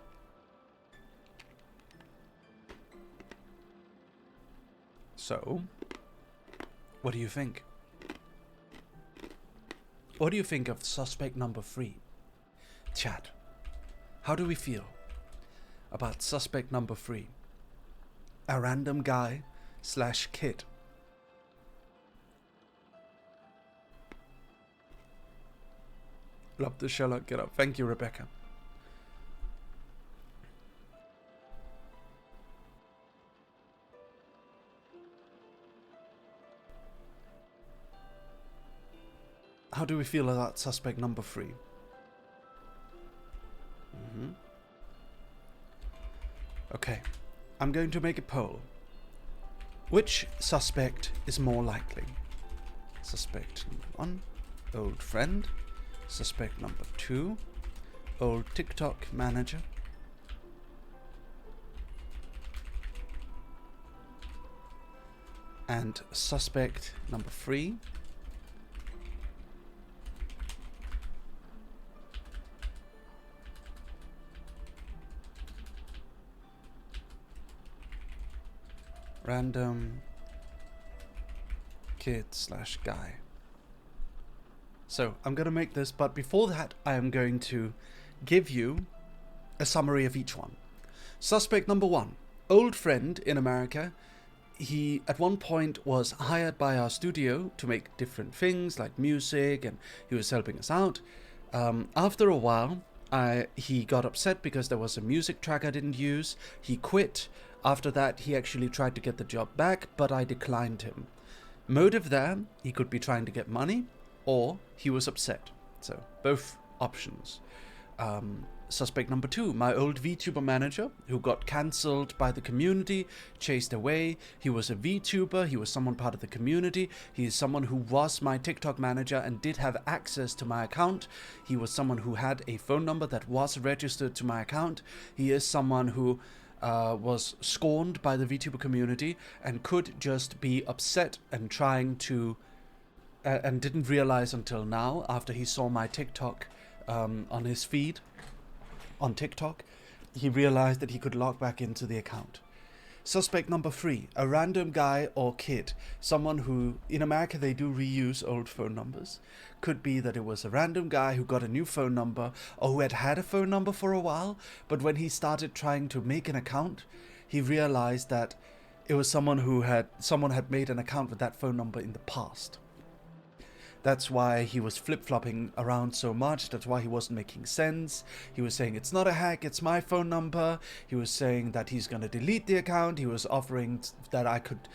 So, what do you think? What do you think of suspect number 3? Chat, how do we feel about suspect number 3? A random guy / kid. Love the Sherlock get up. Thank you, Rebecca. How do we feel about suspect number 3? Okay, I'm going to make a poll. Which suspect is more likely? Suspect number 1, old friend. Suspect number 2, old TikTok manager. And suspect number 3, random kid / guy. So I'm going to make this, but before that I am going to give you a summary of each one. Suspect number 1, old friend in America. He at one point was hired by our studio to make different things like music, and he was helping us out. After a while, he got upset because there was a music track I didn't use. He quit. After that, he actually tried to get the job back, but I declined him. Motive there, he could be trying to get money, or he was upset. So, both options. Suspect number 2, my old VTuber manager, who got cancelled by the community, chased away. He was a VTuber, he was someone part of the community. He is someone who was my TikTok manager and did have access to my account. He was someone who had a phone number that was registered to my account. He is someone who was scorned by the VTuber community and could just be upset and trying to and didn't realize until now, after he saw my TikTok on his feed on TikTok, he realized that he could log back into the account. Suspect number 3, a random guy or kid, someone who, in America they do reuse old phone numbers. Could be that it was a random guy who got a new phone number, or who had a phone number for a while, but when he started trying to make an account, he realized that it was someone had made an account with that phone number in the past. That's why he was flip-flopping around so much. That's why he wasn't making sense. He was saying, it's not a hack, it's my phone number. He was saying that he's going to delete the account. He was offering that I could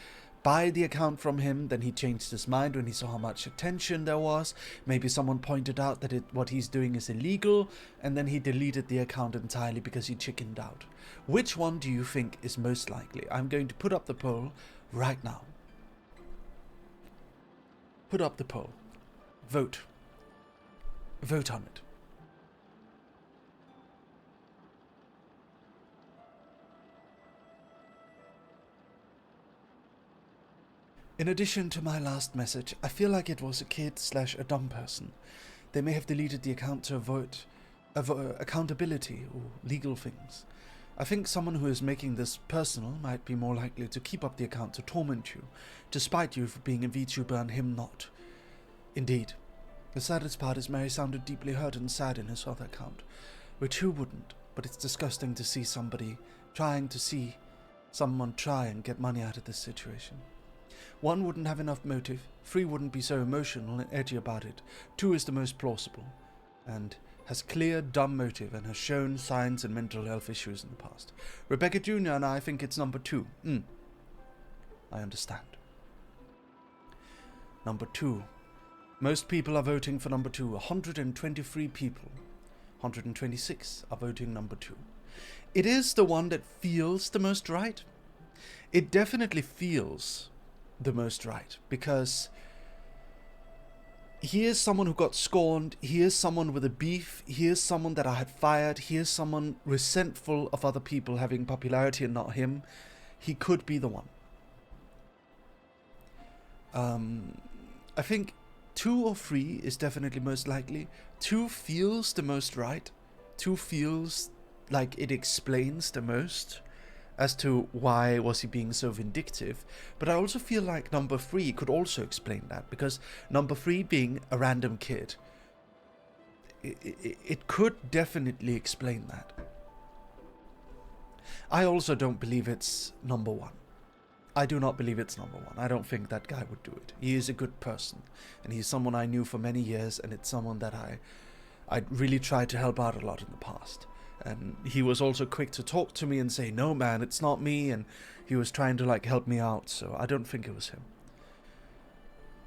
buy the account from him. Then he changed his mind when he saw how much attention there was. Maybe someone pointed out that what he's doing is illegal. And then he deleted the account entirely because he chickened out. Which one do you think is most likely? I'm going to put up the poll right now. Put up the poll. Vote. Vote on it. In addition to my last message, I feel like it was a kid / a dumb person. They may have deleted the account to avoid accountability or legal things. I think someone who is making this personal might be more likely to keep up the account to torment you, despite you for being a VTuber and him not. Indeed. The saddest part is Mary sounded deeply hurt and sad in his other account, which who wouldn't, but it's disgusting to see someone try and get money out of this situation. 1 wouldn't have enough motive, 3 wouldn't be so emotional and edgy about it, 2 is the most plausible, and has clear, dumb motive and has shown signs and mental health issues in the past. Rebecca Jr. and I think it's number 2. I understand. Number 2. Most people are voting for number 2. 123 people. 126 are voting number 2. It is the one that feels the most right. It definitely feels the most right, because he is someone who got scorned, he is someone with a beef, he is someone that I had fired, he is someone resentful of other people having popularity and not him. He could be the one. I think 2 or 3 is definitely most likely. 2 feels the most right. 2 feels like it explains the most as to why was he being so vindictive. But I also feel like number 3 could also explain that, because number 3 being a random kid, it could definitely explain that. I also don't believe it's number 1. I do not believe it's number 1. I don't think that guy would do it. He is a good person, and he's someone I knew for many years, and it's someone that I really tried to help out a lot in the past. And he was also quick to talk to me and say, no man, it's not me, and he was trying to like help me out, so I don't think it was him.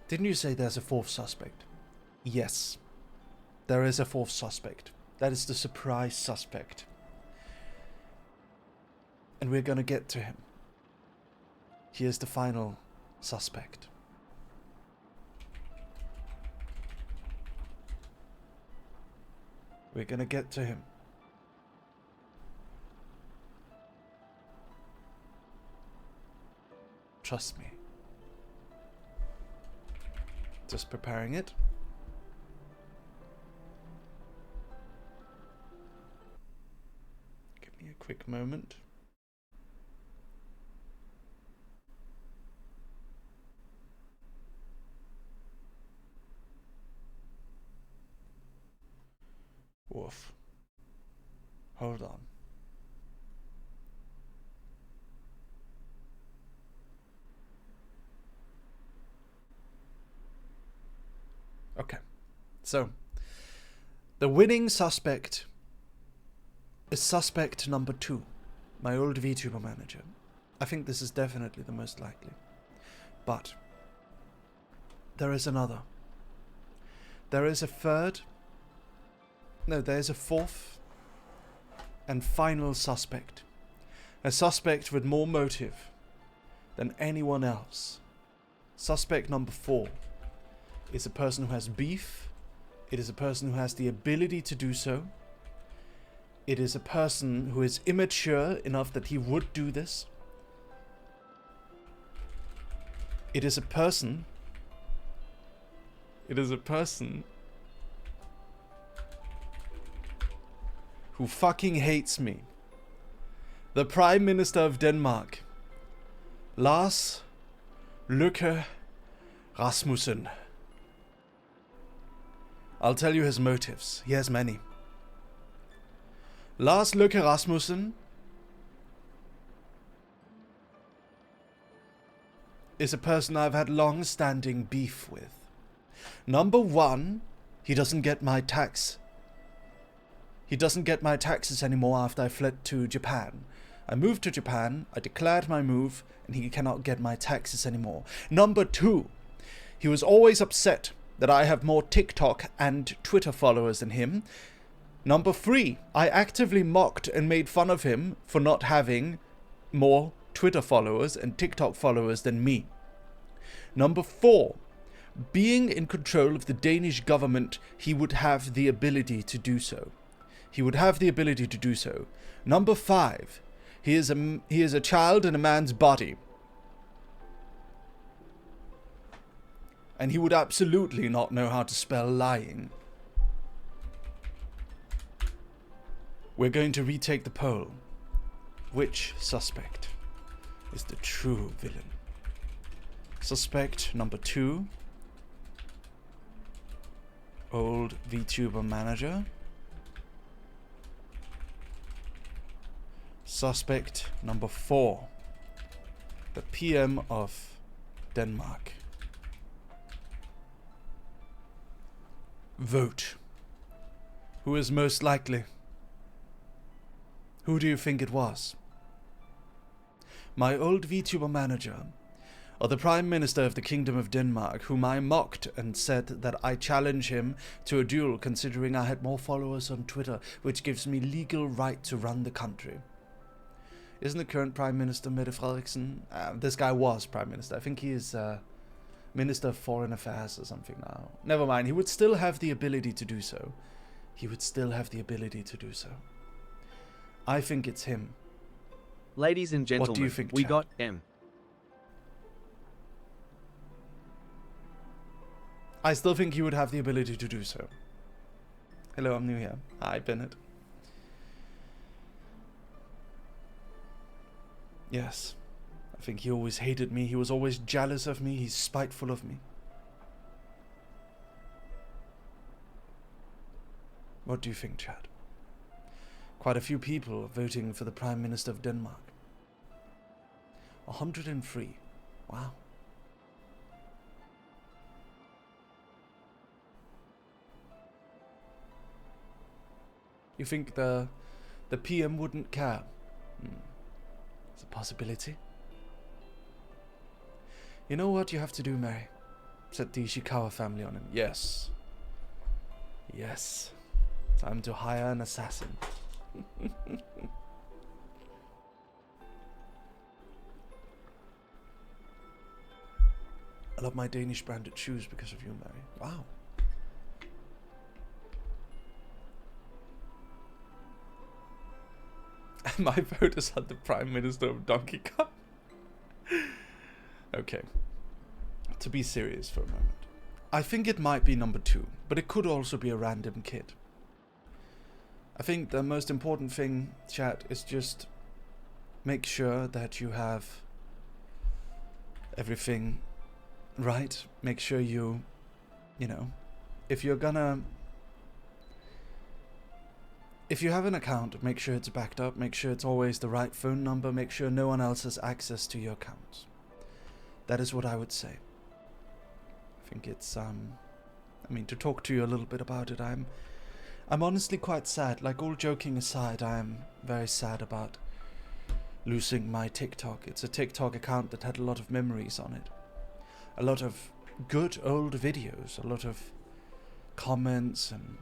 Didn't you say there's a fourth suspect? Yes, there is a fourth suspect. That is the surprise suspect. And we're gonna get to him. He is the final suspect. We're gonna get to him. Trust me. Just preparing it. Give me a quick moment. Woof. Hold on. Okay, so the winning suspect is suspect number 2, my old VTuber manager. I think this is definitely the most likely. But there is another. There is a third. No, there's a fourth and final suspect. A suspect with more motive than anyone else. Suspect number 4 is a person who has beef. It is a person who has the ability to do so. It is a person who is immature enough that he would do this. It is a person who fucking hates me. The Prime Minister of Denmark, Lars Løkke Rasmussen. I'll tell you his motives. He has many. Lars Løkke Rasmussen is a person I've had long-standing beef with. Number 1, he doesn't get my tax. He doesn't get my taxes anymore after I fled to Japan. I moved to Japan, I declared my move, and he cannot get my taxes anymore. Number 2, he was always upset that I have more TikTok and Twitter followers than him. Number 3, I actively mocked and made fun of him for not having more Twitter followers and TikTok followers than me. Number 4, being in control of the Danish government, he would have the ability to do so. He would have the ability to do so. Number 5, he is a child in a man's body. And he would absolutely not know how to spell lying. We're going to retake the poll. Which suspect is the true villain? Suspect number 2. Old VTuber manager. Suspect number 4. The PM of Denmark. Vote. Who is most likely? Who do you think it was? My old VTuber manager, or the Prime Minister of the Kingdom of Denmark, whom I mocked and said that I challenge him to a duel considering I had more followers on Twitter, which gives me legal right to run the country. Isn't the current Prime Minister Mette Frederiksen? This guy was Prime Minister. I think he is Minister of Foreign Affairs or something now. Never mind, he would still have the ability to do so. He would still have the ability to do so. I think it's him. Ladies and gentlemen, what do you think, we Chad? got M. I still think he would have the ability to do so. Hello, I'm new here. Hi, Bennett. Yes. I think he always hated me. He was always jealous of me. He's spiteful of me. What do you think, Chad? Quite a few people voting for the Prime Minister of Denmark. 103. Wow. You think the PM wouldn't care? It's a possibility. You know what you have to do, Mary? Set the Ishikawa family on him. Yes. Yes. Time to hire an assassin. I love my Danish branded shoes because of you, Mary. Wow. My vote is on the Prime Minister of Donkey Kong. Okay. To be serious for a moment. I think it might be number 2, but it could also be a random kid. I think the most important thing, chat, is just make sure that you have everything right. Make sure you know, if you have an account, make sure it's backed up, make sure it's always the right phone number, make sure no one else has access to your accounts. That is what I would say. I think it's, I mean, to talk to you a little bit about it, I'm honestly quite sad. Like, all joking aside, I am very sad about losing my TikTok. It's a TikTok account that had a lot of memories on it. A lot of good old videos, a lot of comments and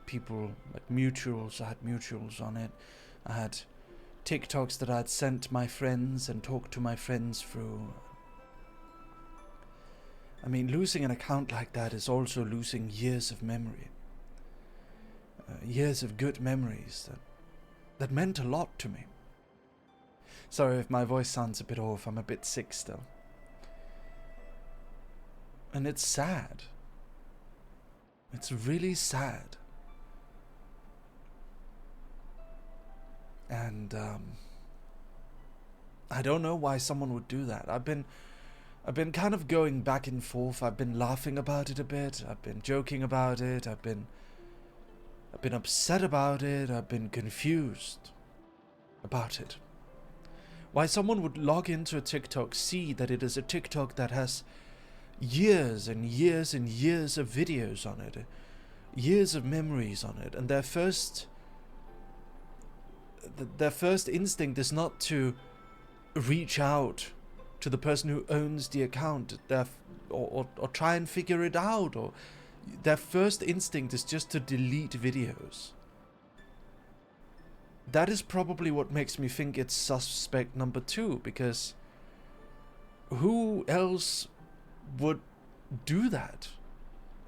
people, like mutuals. I had mutuals on it. I had TikToks that I'd sent my friends and talked to my friends through. I mean, losing an account like that is also losing years of memory. Years of good memories that meant a lot to me. Sorry if my voice sounds a bit off, I'm a bit sick still. And it's sad. It's really sad. And I don't know why someone would do that. I've been kind of going back and forth. I've been laughing about it a bit. I've been joking about it. I've been upset about it. I've been confused about it. Why someone would log into a TikTok, see that it is a TikTok that has years and years and years of videos on it, years of memories on it, and their first instinct is not to reach out to the person who owns the account, or try and figure it out, or their first instinct is just to delete videos. That is probably what makes me think it's suspect number 2, because who else would do that?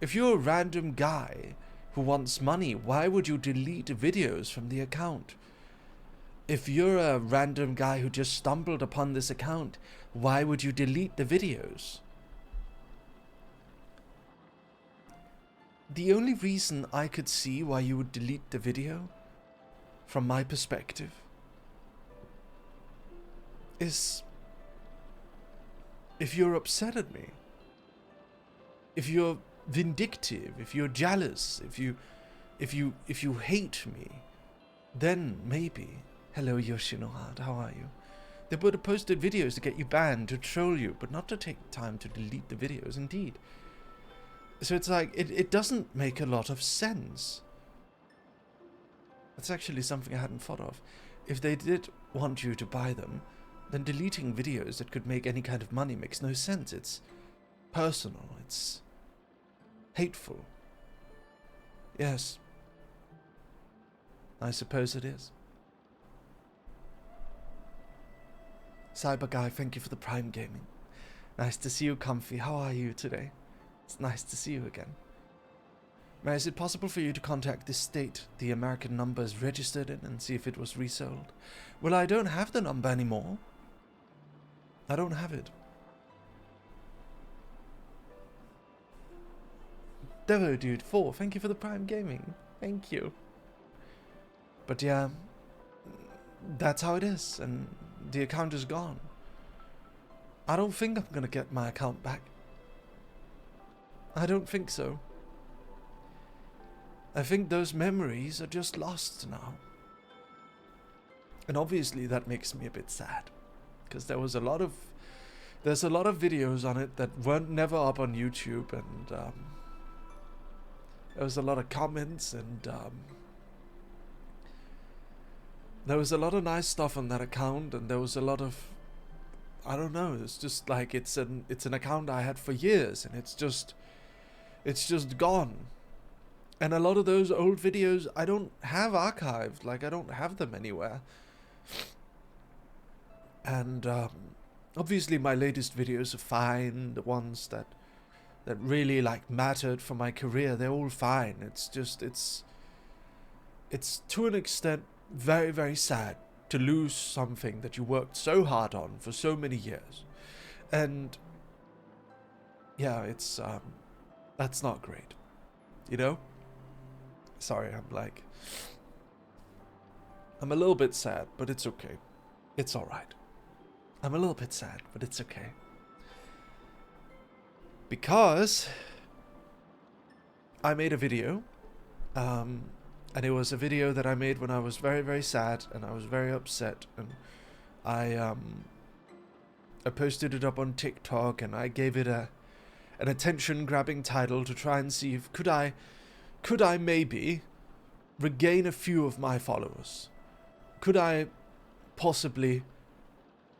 If you're a random guy who wants money, why would you delete videos from the account? If you're a random guy who just stumbled upon this account, why would you delete the videos? The only reason I could see why you would delete the video, from my perspective, is if you're upset at me, if you're vindictive, if you're jealous, if you hate me, then maybe. Hello, Yoshinohara, how are you? They would have posted videos to get you banned, to troll you, but not to take time to delete the videos, indeed. So it's like, it doesn't make a lot of sense. That's actually something I hadn't thought of. If they did want you to buy them, then deleting videos that could make any kind of money makes no sense. It's personal, it's hateful. Yes. I suppose it is. Cyber Guy, thank you for the Prime Gaming. Nice to see you, Comfy. How are you today? It's nice to see you again. Mary, is it possible for you to contact the state the American number is registered in and see if it was resold? Well, I don't have the number anymore. I don't have it. Devo Dude 4, thank you for the Prime Gaming. Thank you. But yeah, that's how it is, and the account is gone. I don't think I'm gonna get my account back. I don't think so. I think those memories are just lost now. And obviously that makes me a bit sad, because there's a lot of videos on it that weren't never up on YouTube, and there was a lot of comments, and there was a lot of nice stuff on that account, and there was a lot of, I don't know, it's just like it's an account I had for years, and it's just gone. And a lot of those old videos I don't have archived, like I don't have them anywhere. And obviously my latest videos are fine, the ones that really like mattered for my career, they're all fine. It's just it's to an extent very, very sad to lose something that you worked so hard on for so many years. And yeah, it's that's not great, you know? Sorry, I'm a little bit sad, but it's okay. It's alright. I'm a little bit sad, but it's okay. Because I made a video, and it was a video that I made when I was very, very sad, and I was very upset, and I posted it up on TikTok, and I gave it an attention-grabbing title to try and see if could I maybe regain a few of my followers? Could I possibly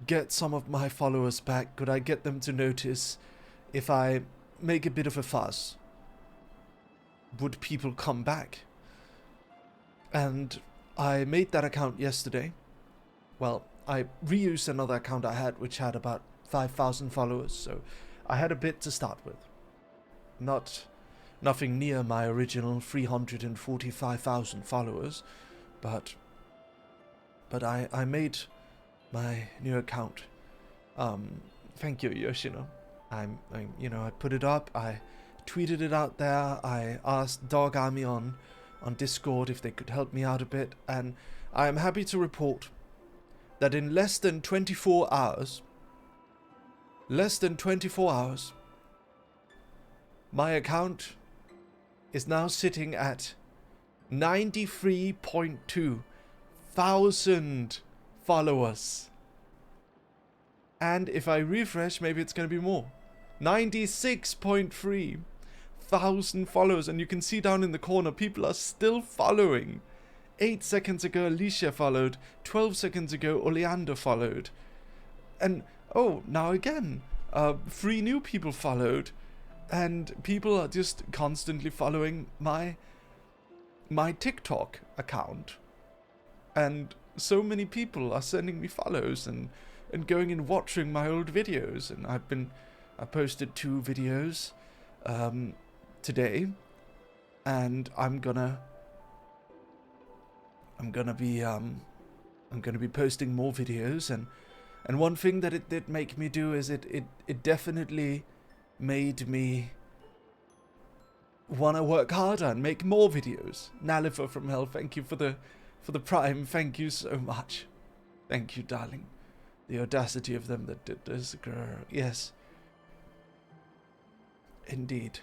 get some of my followers back? Could I get them to notice if I make a bit of a fuss? Would people come back? And I made that account yesterday. Well, I reused another account I had, which had about 5,000 followers, so I had a bit to start with. Nothing near my original 345,000 followers, but I made my new account. Thank you, Yoshino. I put it up, I tweeted it out there, I asked Dog Army on Discord if they could help me out a bit, and I am happy to report that in less than 24 hours, my account is now sitting at 93.2 thousand followers. And if I refresh, maybe it's going to be more. 96.3 thousand followers. And you can see down in the corner, people are still following. 8 seconds ago, Alicia followed. 12 seconds ago, Oleander followed. And, oh, now again, 3 new people followed. And people are just constantly following my TikTok account. And so many people are sending me follows and going and watching my old videos. And I posted 2 videos today, and I'm gonna be posting more videos. And one thing that it did make me do is it definitely made me want to work harder and make more videos. Nalifer from Hell, thank you for the Prime. Thank you so much. Thank you, darling. The audacity of them that did this, girl. Yes. Indeed.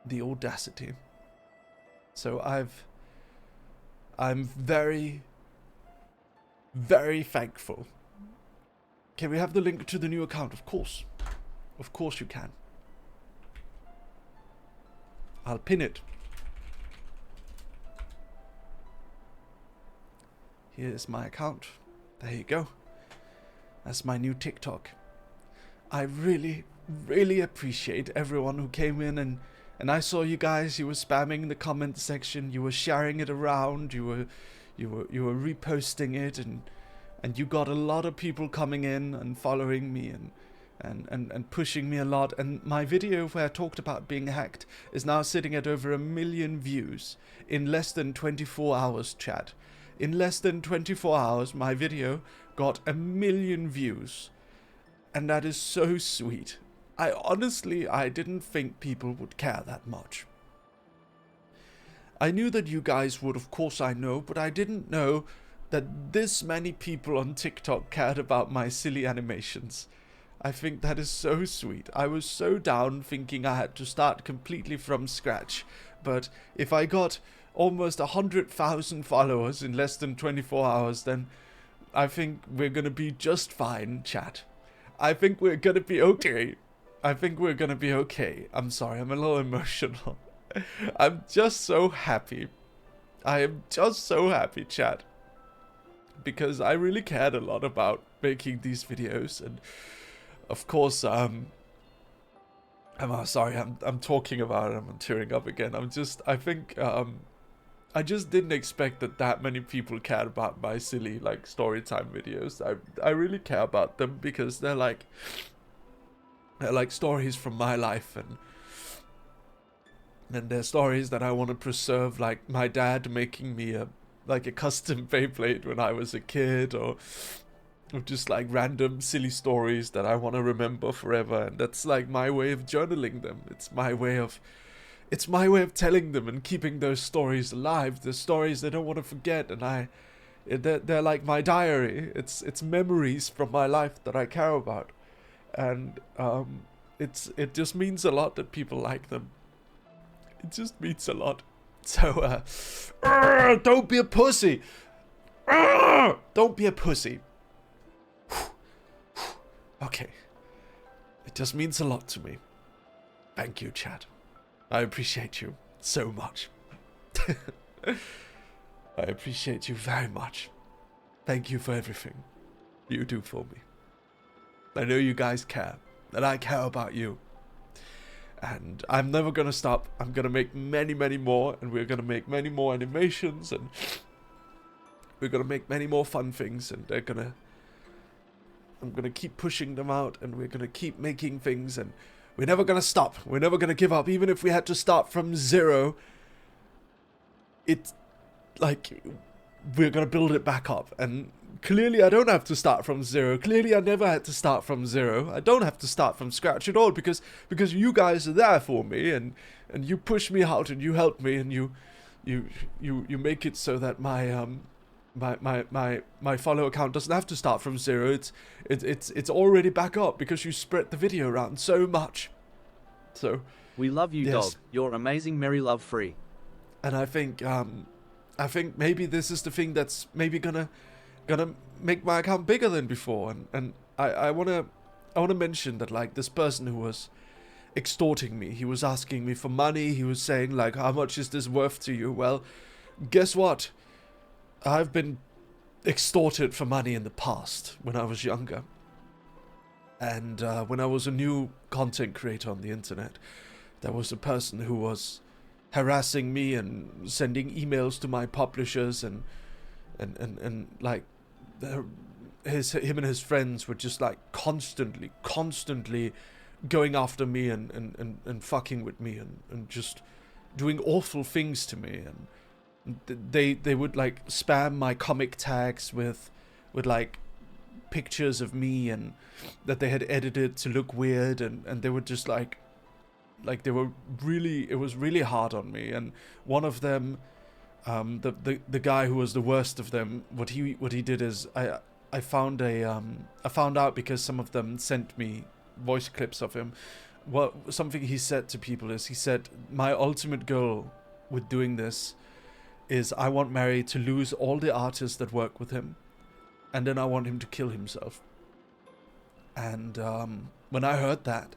The audacity. So I'm very, very thankful. Can we have the link to the new account? Of course. Of course you can. I'll pin it. Here's my account. There you go. That's my new TikTok. I really, really appreciate everyone who came in and I saw you guys. You were spamming the comment section. You were sharing it around. You were reposting it, and you got a lot of people coming in and following me and pushing me a lot. And my video where I talked about being hacked is now sitting at over 1 million views in less than 24 hours, chat. In less than 24 hours, my video got 1 million views. And that is so sweet. I didn't think people would care that much. I knew that you guys would, of course I know, but I didn't know that this many people on TikTok cared about my silly animations. I think that is so sweet. I was so down thinking I had to start completely from scratch. But if I got almost 100,000 followers in less than 24 hours, then I think we're gonna be just fine, chat. I think we're gonna be okay. I think we're gonna be okay. I'm sorry, I'm a little emotional. I'm just so happy. I am just so happy, chat, because I really cared a lot about making these videos, and of course, I'm sorry, I'm talking about it, I'm tearing up again. I think, I just didn't expect that many people cared about my silly, like, story time videos. I really care about them because they're like stories from my life, and they're stories that I want to preserve, like my dad making me a custom Beyblade when I was a kid, or just like random silly stories that I want to remember forever, and that's like my way of journaling them. It's my way of telling them and keeping those stories alive. The stories I don't want to forget, and they're like my diary. It's memories from my life that I care about, and it just means a lot that people like them. It just means a lot. So don't be a pussy. Don't be a pussy. Okay. It just means a lot to me. Thank you, chat. I appreciate you so much. I appreciate you very much. Thank you for everything you do for me. I know you guys care, and I care about you. And I'm never gonna stop. I'm gonna make many, many more, and we're gonna make many more animations, and we're gonna make many more fun things, and I'm gonna keep pushing them out, and we're gonna keep making things, and we're never gonna stop. We're never gonna give up, even if we had to start from zero. It's like we're gonna build it back up, and clearly I don't have to start from zero. Clearly I never had to start from zero. I don't have to start from scratch at all, because you guys are there for me, and you push me out, and you help me, and you make it so that my my follow account doesn't have to start from zero. It's already back up because you spread the video around so much. So We love you, yes. dog. You're amazing, Merry Love Free. And I think maybe this is the thing that's maybe gonna make my account bigger than before. And I wanna mention that, like, this person who was extorting me, he was asking me for money. He was saying, like, how much is this worth to you? Well, guess what? I've been extorted for money in the past when I was younger. And when I was a new content creator on the internet, there was a person who was harassing me and sending emails to my publishers, and like him and his friends were just like constantly going after me and fucking with me, and just doing awful things to me. And they would like spam my comic tags with like pictures of me, and that they had edited to look weird, and they would just like they were really, it was really hard on me. And one of them, the guy who was the worst of them, what he did is I found out, because some of them sent me voice clips of him. Something he said to people is, he said, my ultimate goal with doing this is I want Mary to lose all the artists that work with him, and then I want him to kill himself. And when I heard that,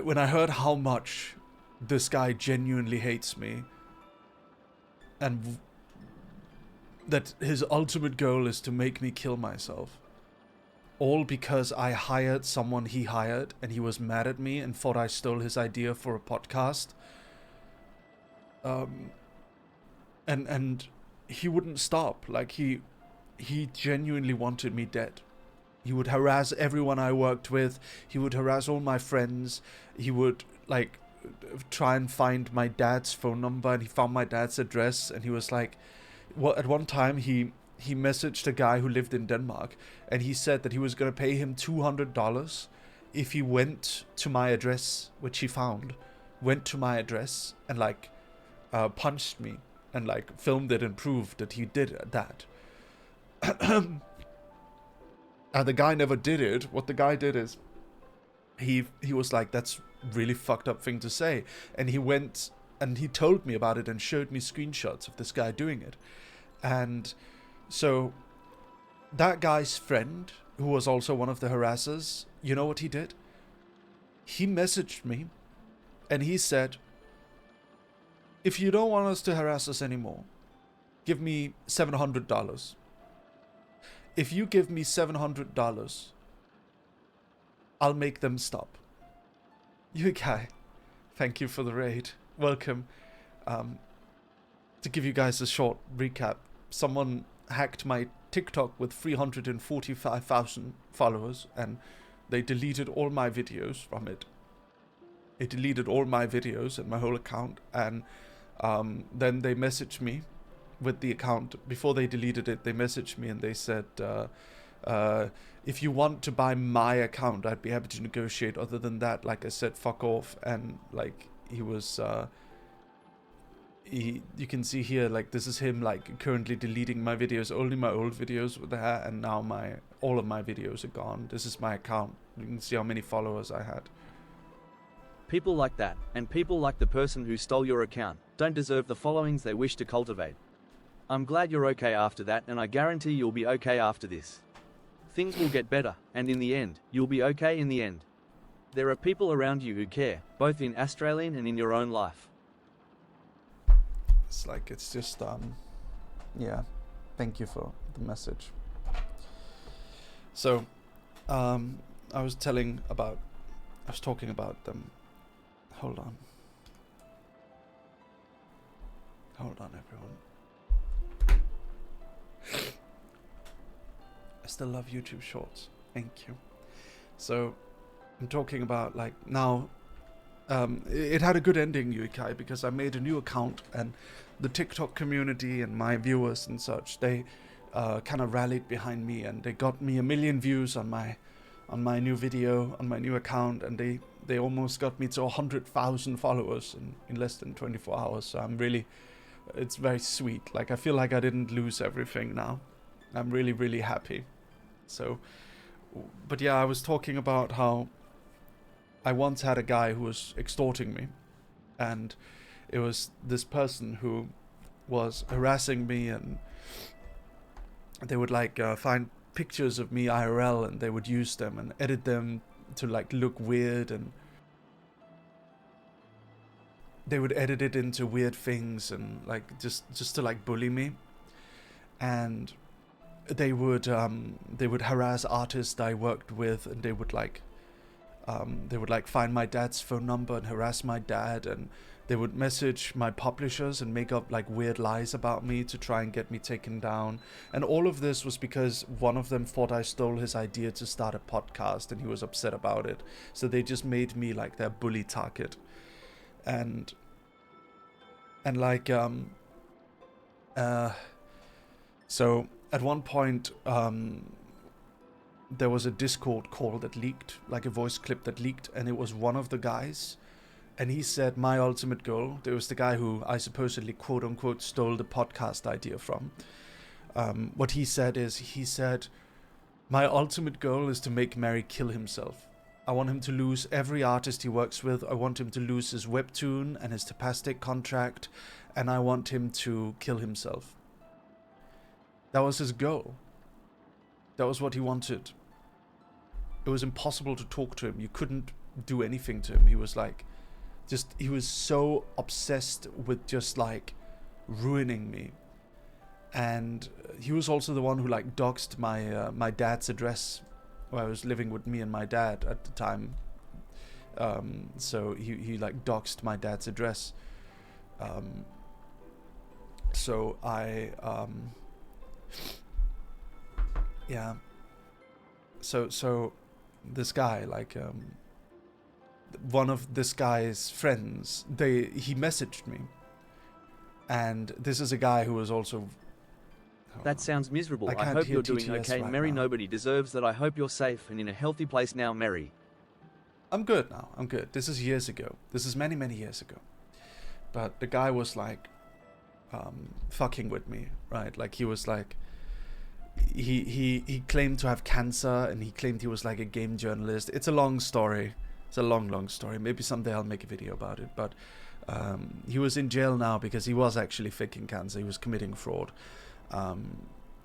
when I heard how much this guy genuinely hates me, and that his ultimate goal is to make me kill myself, all because I hired someone he hired, and he was mad at me and thought I stole his idea for a podcast. And he wouldn't stop. Like, he genuinely wanted me dead. He would harass everyone I worked with. He would harass all my friends. He would like try and find my dad's phone number, and he found my dad's address, and he was like, well, at one time he messaged a guy who lived in Denmark, and he said that he was going to pay him $200 if he went to my address, which he found, went to my address and like punched me and like filmed it and proved that he did that. And the guy never did it. What the guy did is he was like, that's really fucked up thing to say, and he went and he told me about it and showed me screenshots of this guy doing it. And so that guy's friend, who was also one of the harassers, you know what he did? He messaged me and he said, if you don't want us to harass us anymore, give me $700. If you give me $700, I'll make them stop. You guy, thank you for the raid. Welcome. To give you guys a short recap, someone hacked my TikTok with 345,000 followers, and they deleted all my videos from it. They deleted all my videos and my whole account, and then they messaged me with the account. Before they deleted it, they messaged me and they said, if you want to buy my account, I'd be happy to negotiate. Other than that, like I said, fuck off. And like he was, you can see here, like this is him, like currently deleting my videos. Only my old videos were there, and now all of my videos are gone. This is my account. You can see how many followers I had. People like that, and people like the person who stole your account, don't deserve the followings they wish to cultivate. I'm glad you're okay after that, and I guarantee you'll be okay after this. Things will get better, and in the end, you'll be okay in the end. There are people around you who care, both in Australian and in your own life. It's like, it's just, yeah, thank you for the message. So, I was talking about them. Hold on, everyone. I still love YouTube Shorts. Thank you. So, I'm talking about, like, now, it had a good ending, Yukai, because I made a new account, and the TikTok community and my viewers and such, they kind of rallied behind me, and they got me 1 million views on my new video, on my new account, and they almost got me to 100,000 followers in less than 24 hours. So I'm really, it's very sweet. Like, I feel like I didn't lose everything now. I'm really, really happy. So, but yeah, I was talking about how I once had a guy who was extorting me, and it was this person who was harassing me, and they would like find pictures of me IRL, and they would use them and edit them to like look weird, and they would edit it into weird things, and like just to like bully me. And they would harass artists I worked with, and they would like find my dad's phone number and harass my dad, and they would message my publishers and make up like weird lies about me to try and get me taken down. And all of this was because one of them thought I stole his idea to start a podcast, and he was upset about it. So they just made me like their bully target. And like so at one point there was a Discord call that leaked, like a voice clip that leaked, and it was one of the guys. And he said, my ultimate goal, there was the guy who I supposedly quote unquote stole the podcast idea from. What he said, my ultimate goal is to make Merry kill himself. I want him to lose every artist he works with. I want him to lose his webtoon and his Tapastic contract. And I want him to kill himself. That was his goal. That was what he wanted. It was impossible to talk to him. You couldn't do anything to him. He was like, he was so obsessed with just like ruining me. And he was also the one who like doxed my dad's address, where I was living with me and my dad at the time. So he like doxed my dad's address. So I yeah. So this guy, like one of this guy's friends, he messaged me, and this is a guy who was also. That sounds miserable. I hope you're doing okay, right Merry. now. Nobody deserves that. I hope you're safe and in a healthy place now, Merry. I'm good now. I'm good. This is years ago. This is many, many years ago. But the guy was like fucking with me, right? Like he was like he claimed to have cancer, and he claimed he was like a game journalist. It's a long story. It's a long story. Maybe someday I'll make a video about it. But he was in jail now because he was actually faking cancer. He was committing fraud.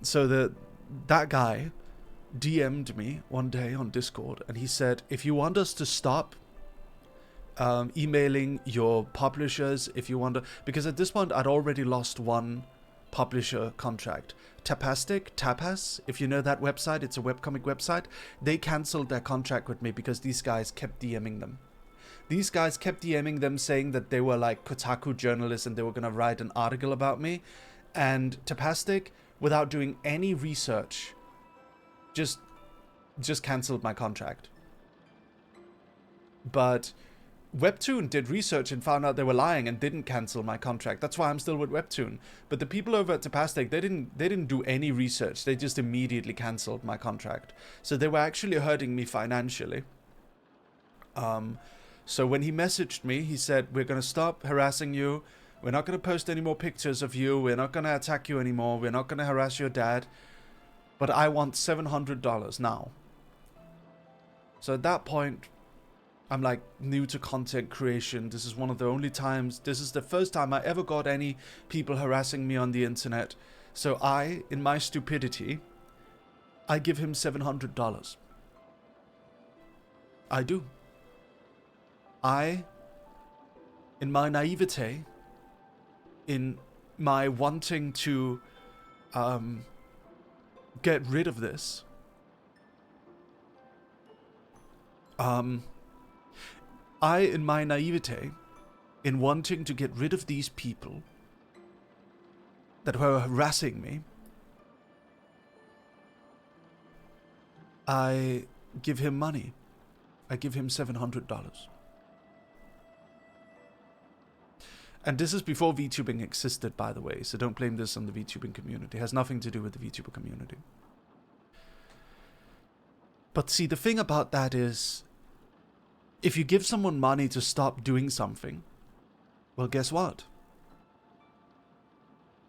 So that guy DM'd me one day on Discord, and he said, if you want us to stop, emailing your publishers if you want to, because at this point I'd already lost one publisher contract. Tapas, if you know that website, it's a webcomic website. They cancelled their contract with me because these guys kept DMing them. These guys kept DMing them saying that they were like Kotaku journalists and they were going to write an article about me. And Tapastic, without doing any research, just cancelled my contract. But Webtoon did research and found out they were lying and didn't cancel my contract. That's why I'm still with Webtoon. But the people over at Tapastic, they didn't do any research. They just immediately cancelled my contract. So they were actually hurting me financially. So when he messaged me, he said, "We're going to stop harassing you. We're not going to post any more pictures of you. We're not going to attack you anymore. We're not going to harass your dad. But I want $700 now." So at that point, I'm like new to content creation. This is one of the only times, this is the first time I ever got any people harassing me on the internet. So I, in my stupidity, I give him $700. I do. I, in my naivete, in my wanting to get rid of this, I, in my naivete, in wanting to get rid of these people that were harassing me, I give him money. I give him $700. And this is before VTubing existed, by the way, so don't blame this on the VTubing community. It has nothing to do with the VTuber community. But see, the thing about that is, if you give someone money to stop doing something, well, guess what?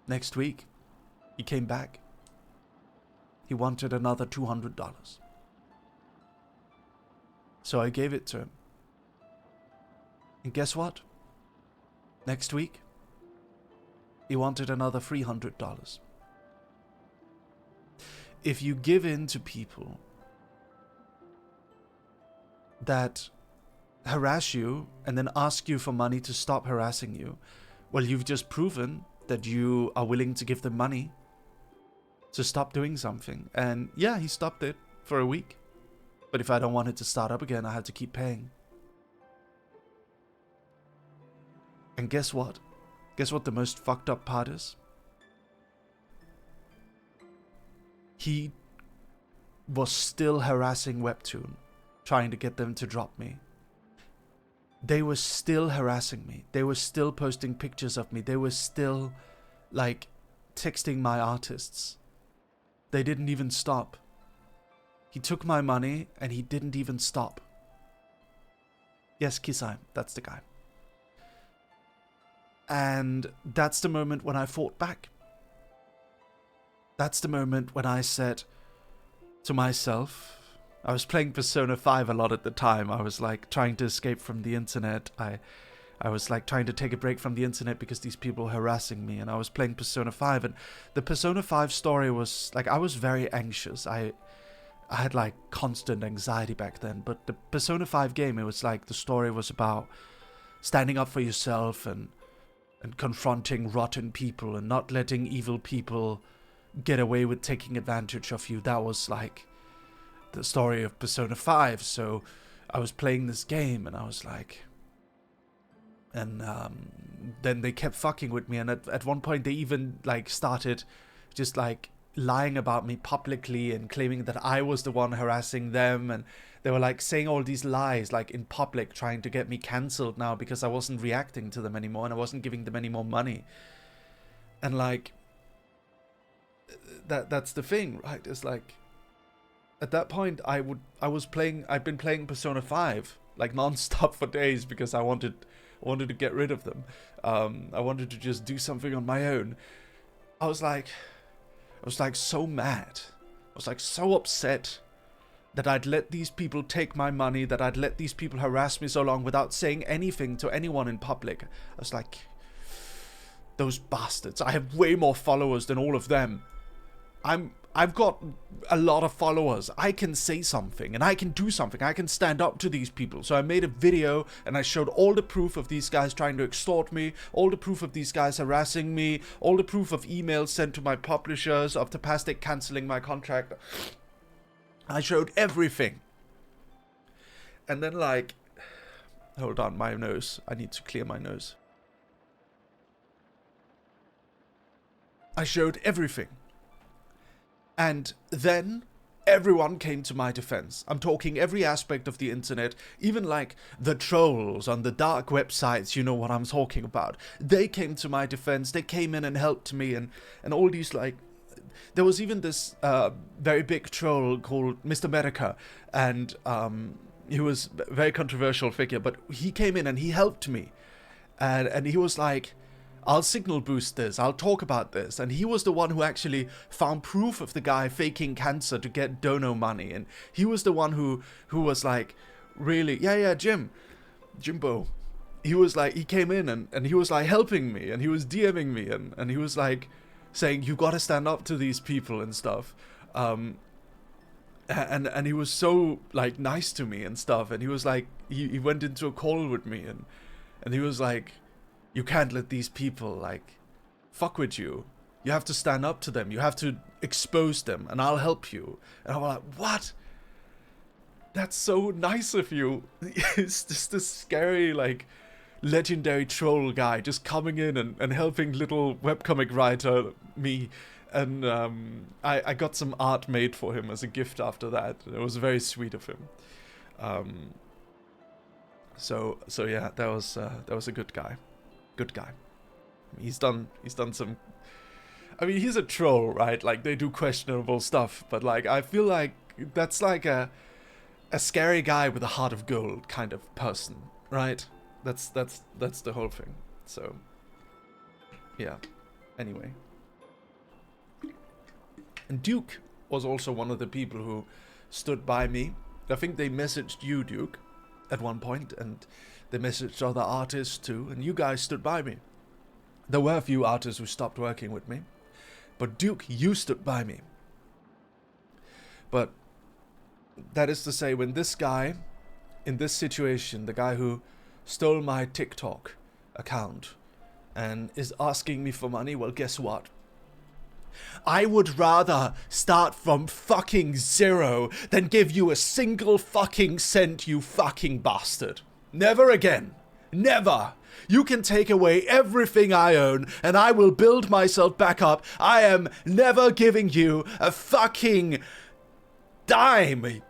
Next week, he came back. He wanted another $200. So I gave it to him. And guess what? Next week, he wanted another $300. If you give in to people that harass you and then ask you for money to stop harassing you, well, you've just proven that you are willing to give them money to stop doing something. And yeah, he stopped it for a week. But if I don't want it to start up again, I had to keep paying. And guess what? Guess what the most fucked up part is? He was still harassing Webtoon, trying to get them to drop me. They were still harassing me. They were still posting pictures of me. They were still, like, texting my artists. They didn't even stop. He took my money and he didn't even stop. Yes, Kisai, that's the guy. And that's the moment when I fought back. That's the moment when I said to myself, I was playing Persona 5 a lot at the time. I was like trying to escape from the internet. I was like trying to take a break from the internet because these people were harassing me. And I was playing Persona 5. And the Persona 5 story was like, I was very anxious. I had like constant anxiety back then. But the Persona 5 game, it was like the story was about standing up for yourself and confronting rotten people and not letting evil people get away with taking advantage of you. That was like the story of Persona 5. So I was playing this game and I was like, and then they kept fucking with me, and at one point they even like started just like lying about me publicly and claiming that I was the one harassing them, and they were like saying all these lies like in public, trying to get me cancelled now because I wasn't reacting to them anymore and I wasn't giving them any more money. And like that's the thing, right? It's like at that point I'd been playing Persona 5 like non-stop for days because I wanted to get rid of them. I wanted to just do something on my own. I was like so mad. I was like so upset that I'd let these people take my money, that I'd let these people harass me so long without saying anything to anyone in public. I was like, those bastards. I have way more followers than all of them. I'm I've got a lot of followers. I can say something and I can do something. I can stand up to these people. So I made a video and I showed all the proof of these guys trying to extort me, all the proof of these guys harassing me, all the proof of emails sent to my publishers, of the Tapastic cancelling my contract. I showed everything. And then like, hold on, my nose. I need to clear my nose. I showed everything. And then everyone came to my defense. I'm talking every aspect of the internet, even like the trolls on the dark websites, you know what I'm talking about. They came to my defense, they came in and helped me, and all these like... There was even this very big troll called Mr. Medica, and he was a very controversial figure, but he came in and he helped me. And he was like, I'll signal boost this, I'll talk about this. And he was the one who actually found proof of the guy faking cancer to get donor money. And he was the one who was like, really, yeah, Jimbo. He was like, he came in and he was like helping me, and he was DMing me, and he was like saying, you gotta stand up to these people and stuff. And he was so like nice to me and stuff. And he was like, he went into a call with me and he was like, you can't let these people, like, fuck with you. You have to stand up to them. You have to expose them, and I'll help you. And I'm like, what? That's so nice of you. It's just this scary, like, legendary troll guy just coming in and helping little webcomic writer me. And I got some art made for him as a gift after that. It was very sweet of him. So yeah, that was a good guy. Good guy. He's done some... I mean, he's a troll, right? Like, they do questionable stuff, but like, I feel like that's like a scary guy with a heart of gold kind of person, right? That's the whole thing. So, yeah. Anyway. And Duke was also one of the people who stood by me. I think they messaged you, Duke, at one point, and they messaged other artists too, and you guys stood by me. There were a few artists who stopped working with me, but Duke, you stood by me. But that is to say, when this guy, in this situation, the guy who stole my TikTok account and is asking me for money, well, guess what? I would rather start from fucking zero than give you a single fucking cent, you fucking bastard. Never again. Never. You can take away everything I own and I will build myself back up. I am never giving you a fucking dime,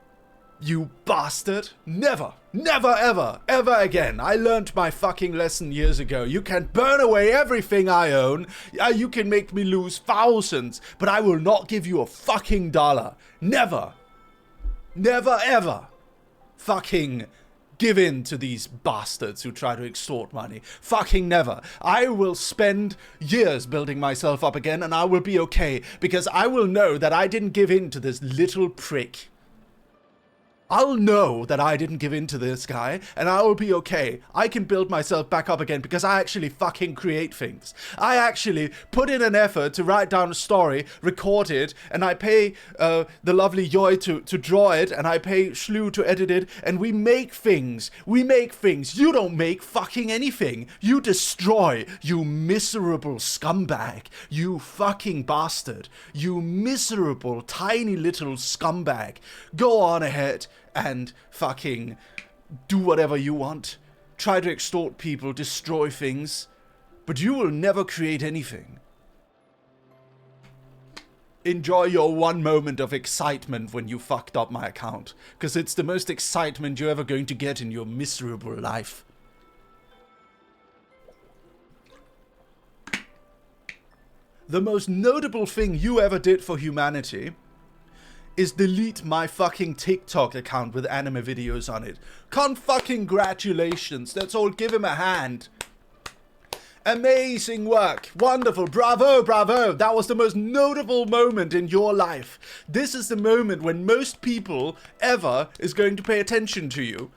you bastard. Never. Never, ever, ever again. I learned my fucking lesson years ago. You can burn away everything I own. You can make me lose thousands, but I will not give you a fucking dollar. Never. Never, ever. Fucking give in to these bastards who try to extort money. Fucking never. I will spend years building myself up again and I will be okay because I will know that I didn't give in to this little prick. I'll know that I didn't give in to this guy, and I will be okay. I can build myself back up again because I actually fucking create things. I actually put in an effort to write down a story, record it, and I pay the lovely Yoy to draw it, and I pay Shlu to edit it, and we make things. We make things. You don't make fucking anything. You destroy, you miserable scumbag. You fucking bastard. You miserable, tiny little scumbag. Go on ahead and fucking do whatever you want. Try to extort people, destroy things, but you will never create anything. Enjoy your one moment of excitement when you fucked up my account, because it's the most excitement you're ever going to get in your miserable life. The most notable thing you ever did for humanity is delete my fucking TikTok account with anime videos on it. Congratulations. Let's all give him a hand. Amazing work. Wonderful. Bravo, bravo. That was the most notable moment in your life. This is the moment when most people ever is going to pay attention to you.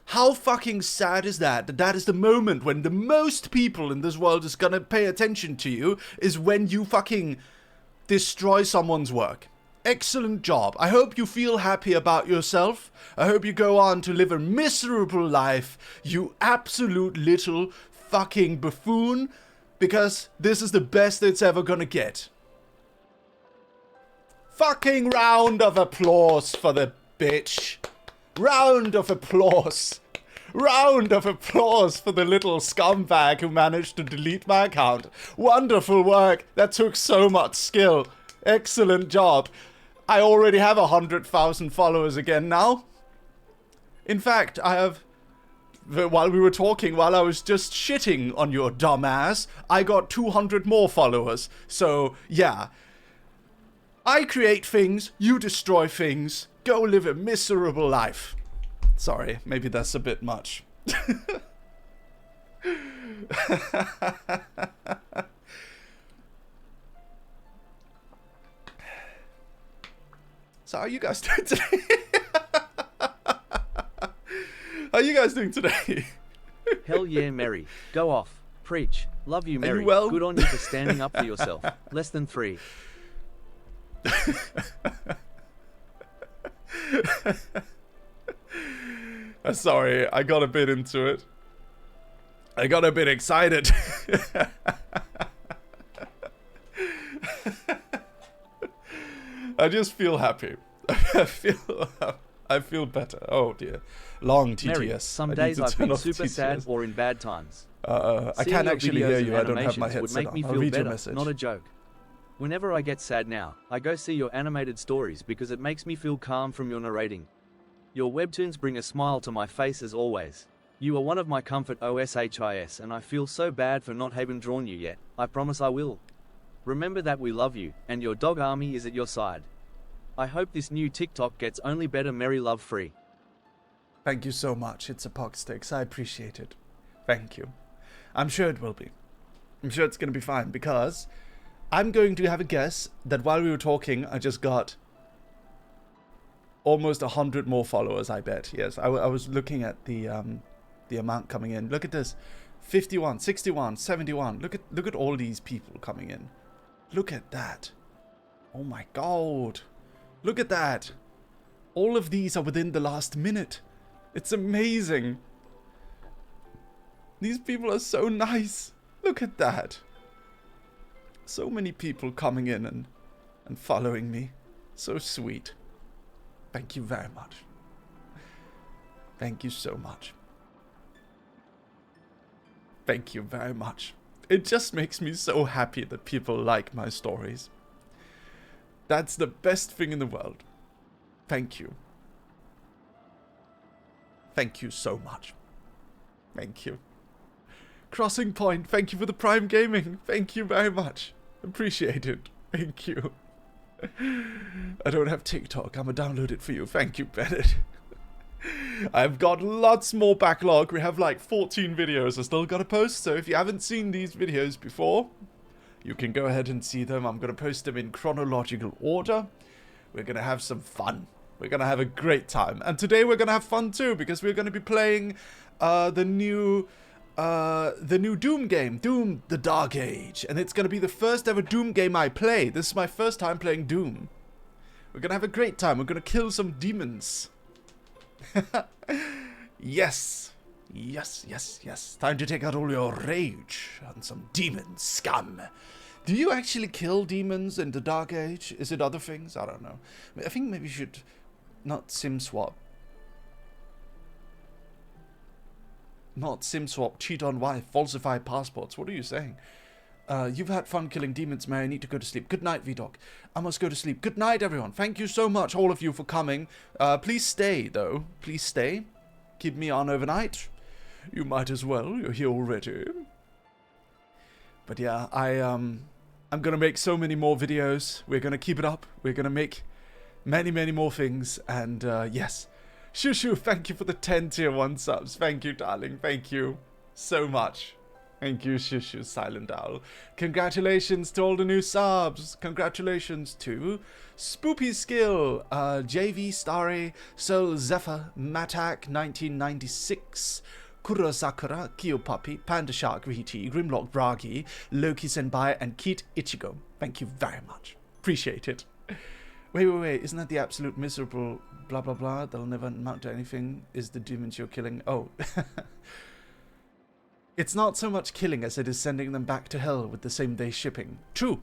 How fucking sad is that? That is the moment when the most people in this world is gonna pay attention to you, is when you fucking destroy someone's work. Excellent job. I hope you feel happy about yourself. I hope you go on to live a miserable life, you absolute little fucking buffoon, because this is the best it's ever gonna get. Fucking round of applause for the bitch. Round of applause. Round of applause for the little scumbag who managed to delete my account. Wonderful work. That took so much skill. Excellent job. I already have 100,000 followers again now. In fact, I have... While we were talking, while I was just shitting on your dumbass, I got 200 more followers. So, yeah. I create things, you destroy things. Go live a miserable life. Sorry, maybe that's a bit much. So how are you guys doing today? How are you guys doing today? Hell yeah, Mary. Go off. Preach. Love you, Mary. well? Good on you for standing up for yourself. Less than 3. Sorry, I got a bit into it. I got a bit excited. I just feel happy. I feel better. Oh dear. Long TTS. Mary, some days I've been super sad or in bad times. I can't actually hear you. I don't have my headset would make me on. feel I'll read better, your message. not a joke. Whenever I get sad now, I go see your animated stories because it makes me feel calm from your narrating. Your webtoons bring a smile to my face as always. You are one of my comfort OSHIS and I feel so bad for not having drawn you yet. I promise I will. Remember that we love you, and your dog army is at your side. I hope this new TikTok gets only better Merry Love free. Thank you so much. It's a Pogsticks. I appreciate it. Thank you. I'm sure it will be. I'm sure it's going to be fine because I'm going to have a guess that while we were talking, I just got almost 100 more followers, I bet. Yes, I was looking at the amount coming in. Look at this. 51, 61, 71. Look at all these people coming in. Look at that. Oh my god. Look at that. All of these are within the last minute. It's amazing. These people are so nice. Look at that. So many people coming in and following me. So sweet. Thank you very much. Thank you so much. Thank you very much. It just makes me so happy that people like my stories. That's the best thing in the world. Thank you. Thank you so much. Thank you. Crossing Point, thank you for the Prime Gaming. Thank you very much. Appreciate it. Thank you. I don't have TikTok. I'm gonna download it for you. Thank you, Bennett. I've got lots more backlog. We have like 14 videos I still gotta post, so if you haven't seen these videos before, you can go ahead and see them. I'm gonna post them in chronological order. We're gonna have some fun. We're gonna have a great time. And today we're gonna have fun too, because we're gonna be playing the new Doom game, Doom the Dark Age. And it's gonna be the first ever Doom game I play. This is my first time playing Doom. We're gonna have a great time. We're gonna kill some demons. Yes. Yes, yes, yes. Time to take out all your rage on some demon scum. Do you actually kill demons in the Dark Age? Is it other things? I don't know. I think maybe you should not sim swap. Not sim swap, cheat on wife, falsify passports. What are you saying? You've had fun killing demons, Mary. I need to go to sleep. Good night, VDoc. I must go to sleep. Good night, everyone. Thank you so much, all of you, for coming. Please stay, though. Please stay. Keep me on overnight. You might as well. You're here already. But yeah, I'm gonna make so many more videos. We're gonna keep it up. We're gonna make many, many more things. And yes. Shushu, thank you for the 10 tier 1 subs. Thank you, darling. Thank you so much. Thank you, Shushu, Silent Owl. Congratulations to all the new subs. Congratulations to Spoopy Skill, JV Starry, Soul Zephyr, Matak 1996, Kurosakura, Kiyopapi, Panda Shark VT, Grimlock Bragi, Loki Senpai, and Keat Ichigo. Thank you very much. appreciate it. Wait. Isn't that the absolute miserable blah blah blah that'll never amount to anything? Is the demons you're killing? Oh. It's not so much killing as it is sending them back to hell with the same day shipping. True.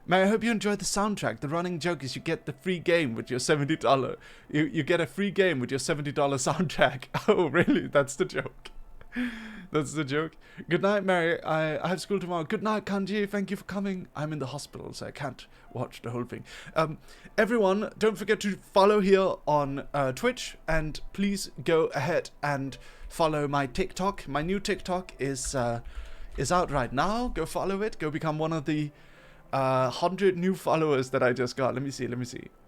May I hope you enjoyed the soundtrack. The running joke is you get the free game with your $70. You get a free game with your $70 soundtrack. Oh, really? That's the joke. That's the joke. Good night, Mary. I have school tomorrow. Good night, Kanji. Thank you for coming. I'm in the hospital, so I can't watch the whole thing. Everyone, don't forget to follow here on Twitch, and please go ahead and follow my TikTok. My new TikTok is out right now. Go follow it. Go become one of the 100 new followers that I just got. Let me see.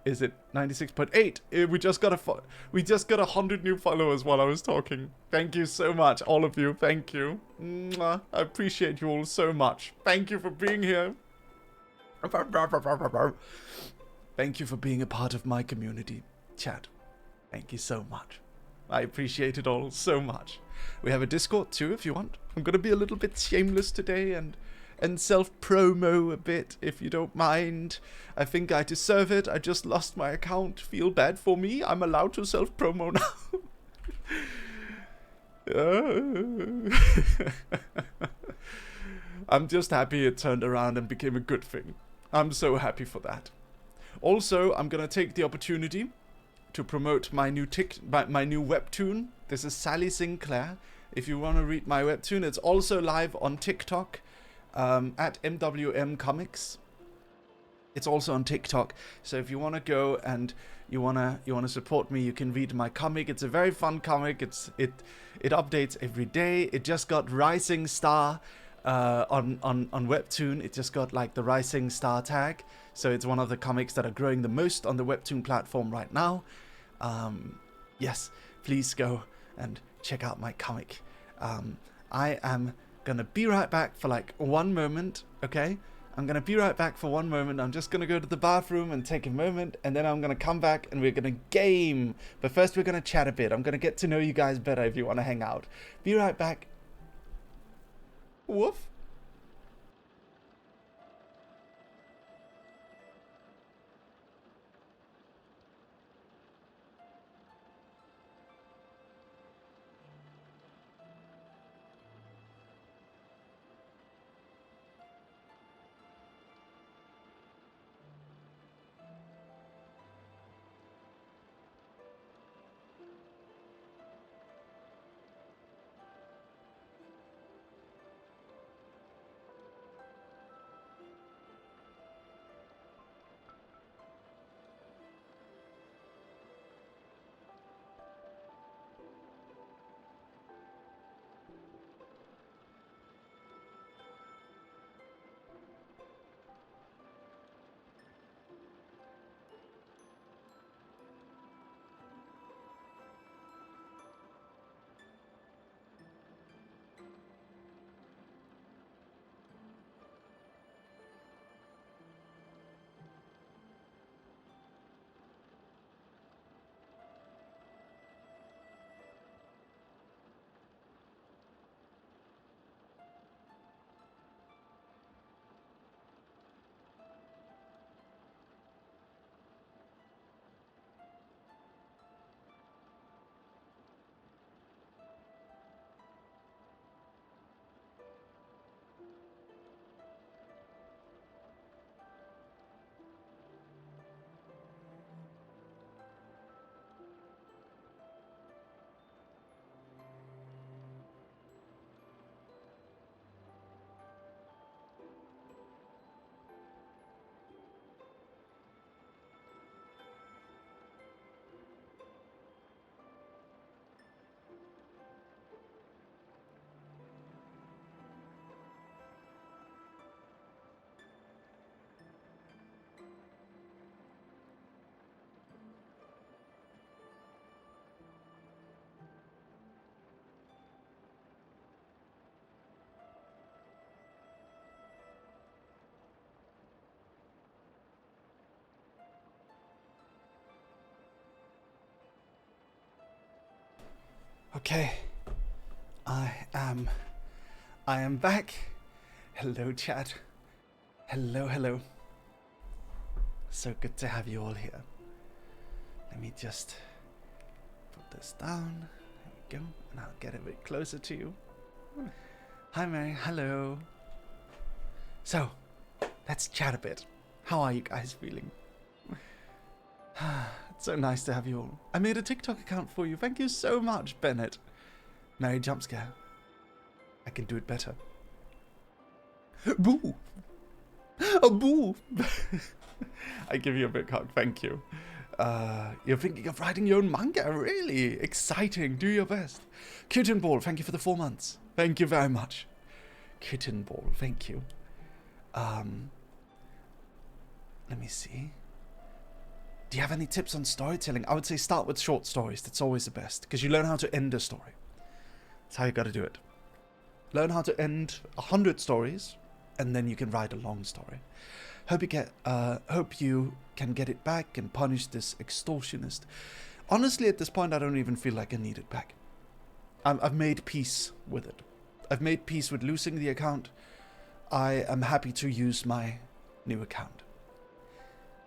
Is it 96.8? We just got 100 new followers while I was talking. Thank you so much, all of you. Thank you. Mwah. I appreciate you all so much. Thank you for being here. Thank you for being a part of my community, chat. Thank you so much. I appreciate it all so much. We have a Discord too, if you want. I'm gonna be a little bit shameless today and self-promo a bit, if you don't mind. I think I deserve it. I just lost my account. Feel bad for me. I'm allowed to self-promo now. I'm just happy it turned around and became a good thing. I'm so happy for that. Also, I'm gonna take the opportunity to promote my new webtoon. This is Sally Sinclair. If you want to read my webtoon, it's also live on TikTok. At MWM Comics. It's also on TikTok, so if you want to go and you wanna support me, you can read my comic. It's a very fun comic. It updates every day. It just got Rising Star on Webtoon. It just got like the Rising Star tag, so it's one of the comics that are growing the most on the Webtoon platform right now. Yes, please go and check out my comic. I am gonna be right back for like 1 moment, okay? I'm gonna be right back for 1 moment. I'm just gonna go to the bathroom and take a moment, and then I'm gonna come back and we're gonna game. But first we're gonna chat a bit. I'm gonna get to know you guys better if you wanna hang out. Be right back. Woof. Okay, I am back. Hello, chat. Hello. So good to have you all here. Let me just put this down. There we go. And I'll get a bit closer to you. Hi, Mary. Hello. So, let's chat a bit. How are you guys feeling? It's so nice to have you all. I made a TikTok account for you. Thank you so much, Bennett. Mary Jumpscare. I can do it better. Boo! Oh, boo! I give you a big hug. Thank you. You're thinking of writing your own manga? Really? Exciting. Do your best. Kitten Ball, thank you for the 4 months. Thank you very much. Kitten Ball, thank you. Let me see. Do you have any tips on storytelling? I would say start with short stories. That's always the best. Because you learn how to end a story. That's how you gotta do it. Learn how to end 100 stories. And then you can write a long story. Hope you can get it back and punish this extortionist. Honestly, at this point, I don't even feel like I need it back. I've made peace with it. I've made peace with losing the account. I am happy to use my new account.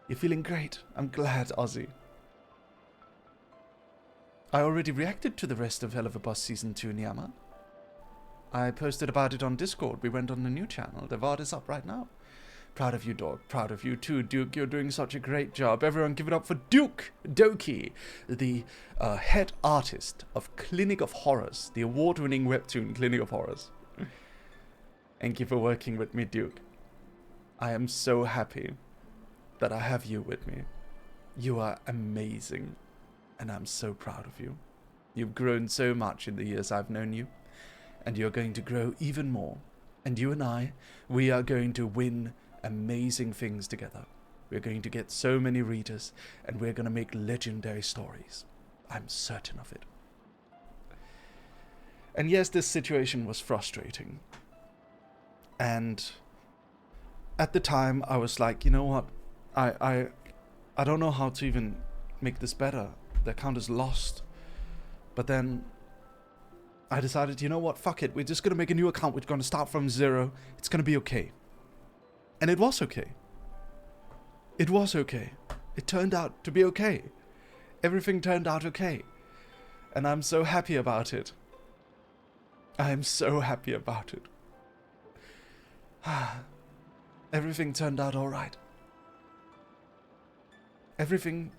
You're feeling great. I'm glad, Ozzy. I already reacted to the rest of Hell of a Boss Season 2, Niyama. I posted about it on Discord. We went on the new channel. The VOD is up right now. Proud of you, dog. Proud of you too, Duke. You're doing such a great job. Everyone give it up for Duke Doki, the head artist of Clinic of Horrors, the award-winning webtoon Clinic of Horrors. Thank you for working with me, Duke. I am so happy that I have you with me. You are amazing, and I'm so proud of you. You've grown so much in the years I've known you, and you're going to grow even more. And you and I, we are going to win amazing things together. We're going to get so many readers, and we're going to make legendary stories. I'm certain of it. And yes, this situation was frustrating. And at the time, I was like, you know what? I don't know how to even make this better. The account is lost. But then I decided, you know what? Fuck it. We're just going to make a new account. We're going to start from zero. It's going to be okay. And it was okay. It was okay. It turned out to be okay. Everything turned out okay. And I'm so happy about it. I'm so happy about it. Everything turned out alright. Everything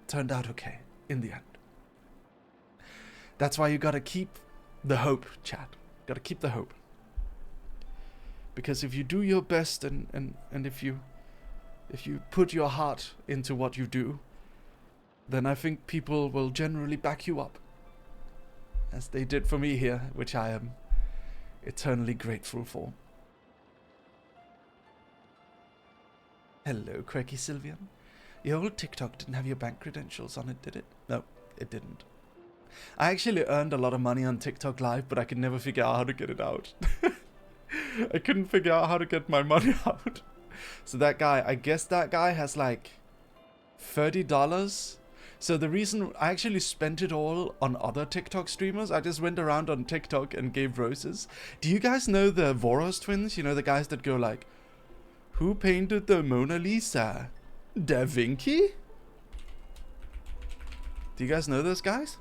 turned out okay in the end. That's why you gotta keep the hope, chat. Gotta keep the hope. Because if you do your best and if you put your heart into what you do, then I think people will generally back you up. As they did for me here, which I am eternally grateful for. Hello, Cracky Sylvian. Your old TikTok didn't have your bank credentials on it, did it? No, it didn't. I actually earned a lot of money on TikTok Live, but I could never figure out how to get it out. I couldn't figure out how to get my money out. So that guy, I guess that guy has like $30. So the reason I actually spent it all on other TikTok streamers, I just went around on TikTok and gave roses. Do you guys know the Voros twins? You know, the guys that go like, who painted the Mona Lisa? Da Vinci? Do you guys know those guys?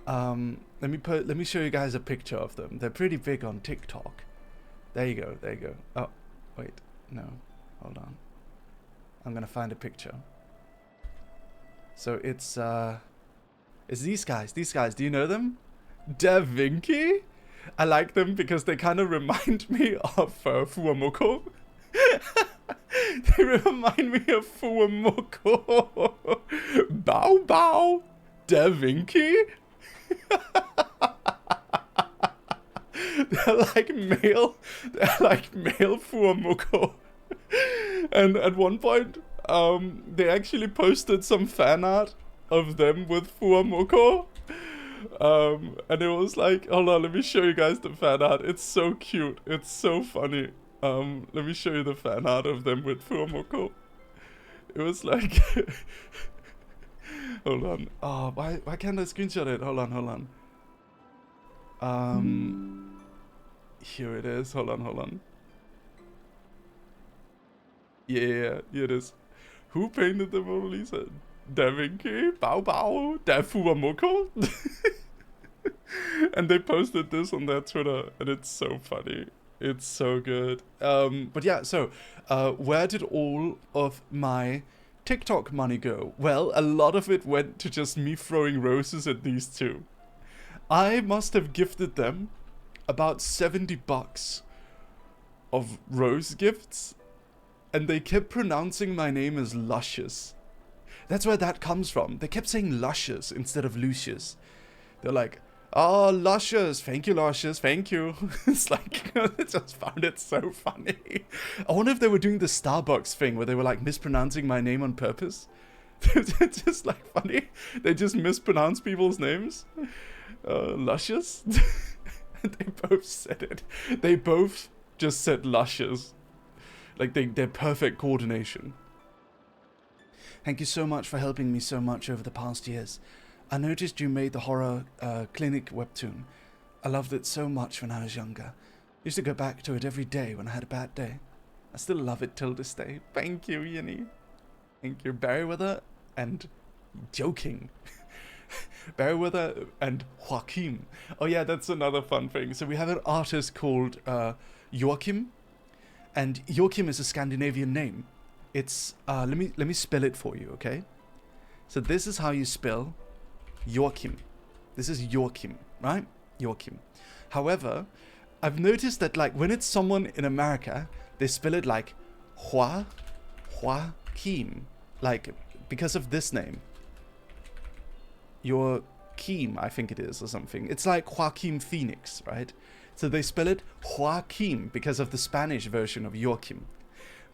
Let me show you guys a picture of them. They're pretty big on TikTok. There you go, there you go. Oh, wait, no, hold on. I'm gonna find a picture. So it's these guys. These guys, do you know them? Da Vinci? I like them because they kind of remind me of Fuwamoko. They remind me of Fuwamoko. Bow Bow. Da Vinci? They're like male Fuwamoko. And at one point, they actually posted some fan art of them with Fuwamoko. And it was like, hold on, let me show you guys the fan art. It's so cute. It's so funny. Let me show you the fan art of them with Fuwamoko. It was like, hold on. Oh, why can't I screenshot it? Hold on. Here it is. Hold on. Yeah, here it is. Who painted the Mona Lisa? Da Vinci, Bao Bao, Da Fuamoko. And they posted this on their Twitter, and it's so funny. It's so good. But yeah, so where did all of my TikTok money go? Well, a lot of it went to just me throwing roses at these two. I must have gifted them about $70 of rose gifts, and they kept pronouncing my name as Lucius. That's where that comes from. They kept saying Lucius instead of Lucius. They're like, oh, Lucius, thank you, Lucius, thank you. It's like, I just found it so funny. I wonder if they were doing the Starbucks thing where they were like mispronouncing my name on purpose. It's just like funny. They just mispronounce people's names. Lucius? They both said it. They both just said Lucius. Like they're perfect coordination. Thank you so much for helping me so much over the past years. I noticed you made the horror clinic webtoon. I loved it so much when I was younger. Used to go back to it every day when I had a bad day. I still love it till this day. Thank you, Yinny. Thank you, Merryweather and joking. Merryweather and Joachim. Oh yeah, that's another fun thing. So we have an artist called Joachim, and Joachim is a Scandinavian name. It's let me spell it for you, okay? So this is how you spell Joachim. This is Joachim, right? Joachim. However, I've noticed that like when it's someone in America, they spell it like Joachim, like because of this name. Joachim, I think it is, or something. It's like Joaquin Phoenix, right? So they spell it Joachim because of the Spanish version of Joachim.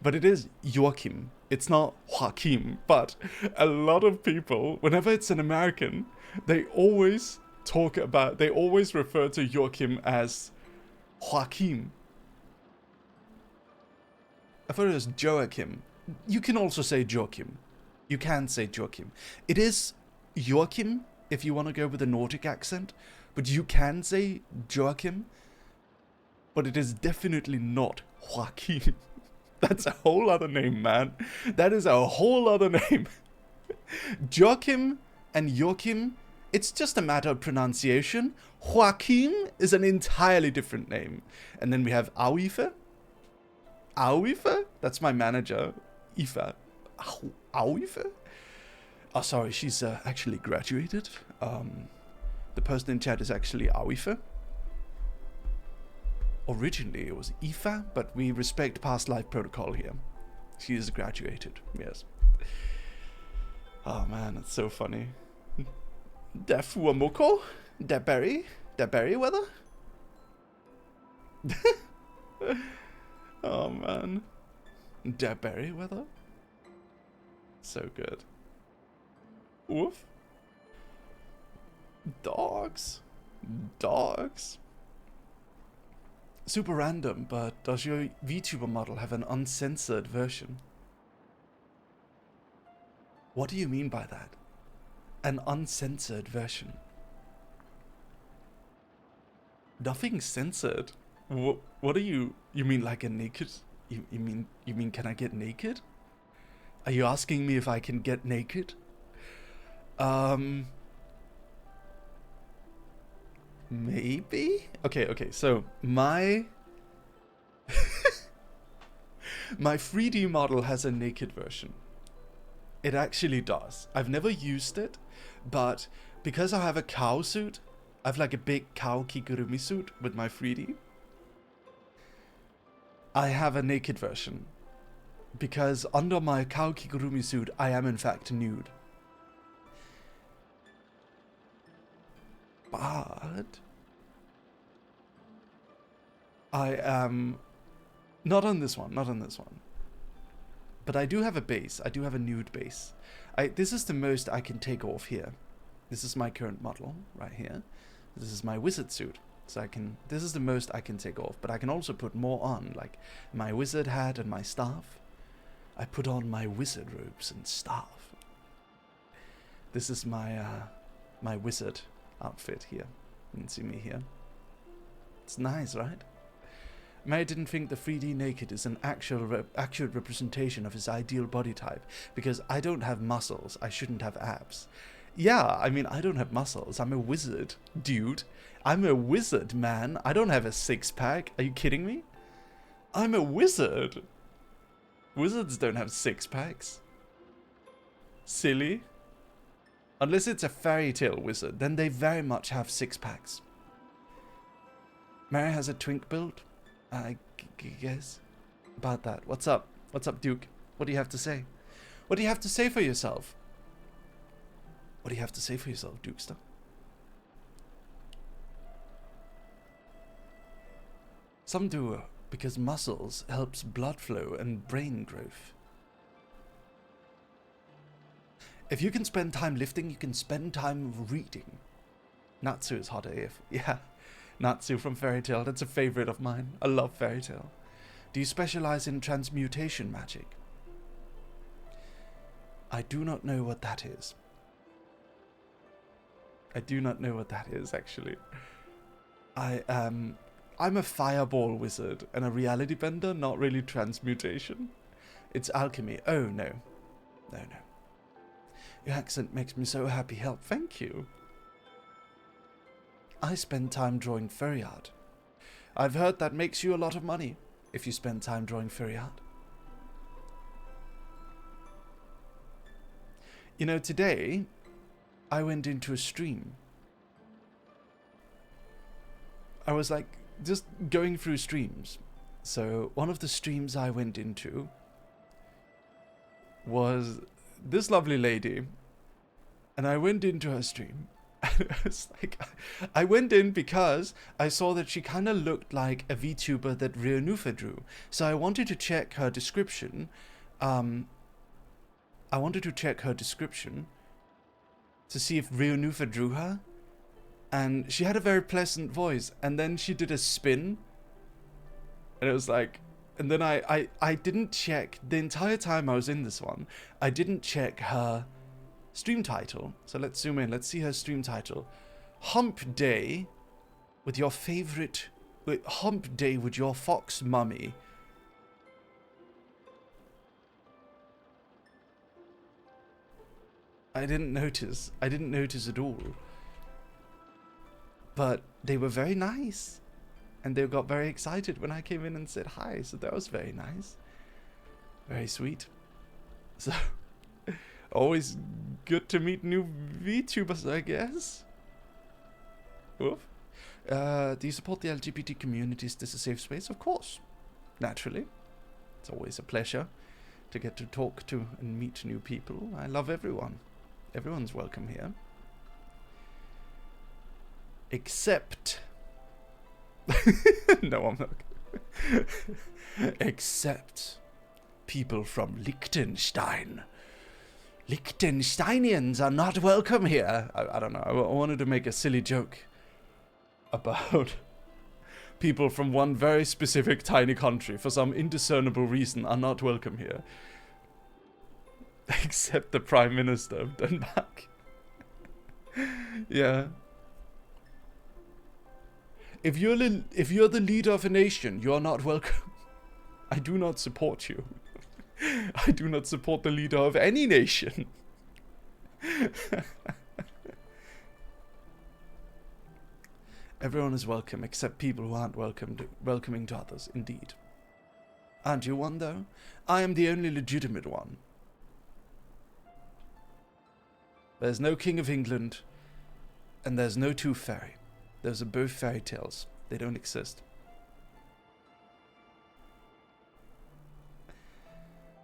But it is Joachim. It's not Joachim. But a lot of people, whenever it's an American, they always refer to Joachim as Joachim. I thought it was Joachim. You can also say Joachim. You can say Joachim. It is Joachim if you want to go with a Nordic accent, but you can say Joachim, but it is definitely not Joachim. That's a whole other name, man. That is a whole other name. Joachim and Joachim, it's just a matter of pronunciation. Joachim is an entirely different name. And then we have Aoife. Aoife? That's my manager. Aoife. Aoife? Oh, sorry, she's actually graduated. The person in chat is actually Aoife. Originally it was Aoife, but we respect past life protocol here. She is graduated, yes. Oh man, it's so funny. Da Fuamoko? Da Merryweather? Oh man. Da Merryweather? So good. Oof. Dogs. Super random, but does your VTuber model have an uncensored version? What do you mean by that? An uncensored version? Nothing censored. What are you mean like a naked? You mean can I get naked? Are you asking me if I can get naked? Maybe? Okay, so my 3D model has a naked version. It actually does. I've never used it, but because I have a cow suit, I have like a big cow kigurumi suit with my 3D. I have a naked version. Because under my cow kigurumi suit, I am in fact nude. But I am not on this one. But I do have a base. I do have a nude base. This is the most I can take off here. This is my current model right here. This is my wizard suit. So this is the most I can take off. But I can also put more on, like my wizard hat and my staff. I put on my wizard robes and staff. This is my my wizard outfit here. You can see me here. It's nice, right? Mary didn't think the 3D naked is an accurate representation of his ideal body type, because I don't have muscles, I shouldn't have abs. Yeah, I mean, I don't have muscles, I'm a wizard, dude. I'm a wizard, man. I don't have a six-pack. Are you kidding me? I'm a wizard. Wizards don't have six-packs. Silly. Unless it's a fairy tale wizard, then they very much have six-packs. Mary has a twink build, I guess. About that. What's up? What's up, Duke? What do you have to say? What do you have to say for yourself? What do you have to say for yourself, Dukester? Some do because muscles helps blood flow and brain growth. If you can spend time lifting, you can spend time reading. Natsu is hot AF. Yeah, Natsu from Fairy Tail. That's a favorite of mine. I love Fairy Tail. Do you specialize in transmutation magic? I do not know what that is. I do not know what that is, actually. I'm a fireball wizard and a reality bender, not really transmutation. It's alchemy. Oh, no. No, no. Your accent makes me so happy. Help. Thank you. I spend time drawing furry art. I've heard that makes you a lot of money if you spend time drawing furry art. You know, today I went into a stream. I was like just going through streams. So one of the streams I went into was this lovely lady, and I went into her stream. And I was like, I went in because I saw that she kind of looked like a VTuber that Rionufa drew. So I wanted to check her description. I wanted to check her description to see if Rionufa drew her. And she had a very pleasant voice. And then she did a spin. And it was like... And then I didn't check... The entire time I was in this one, I didn't check her stream title. So let's zoom in. Let's see her stream title. Hump Day with your favorite... Hump Day with your fox mummy. I didn't notice. I didn't notice at all. But they were very nice. And they got very excited when I came in and said hi. So that was very nice. Very sweet. So, always good to meet new VTubers, I guess. Oof. Do you support the LGBT community? Is this a safe space? Of course. Naturally. It's always a pleasure to get to talk to and meet new people. I love everyone. Everyone's welcome here. Except... no, I'm not. Except people from Liechtenstein. Liechtensteinians are not welcome here. I don't know. I wanted to make a silly joke about people from one very specific tiny country for some indiscernible reason are not welcome here. Except the Prime Minister of Denmark. Yeah. If you're the leader of a nation, you are not welcome. I do not support you. I do not support the leader of any nation. Everyone is welcome except people who aren't welcoming to others, indeed. Aren't you one, though? I am the only legitimate one. There's no King of England, and there's no Tooth Fairy. Those are both fairy tales. They don't exist.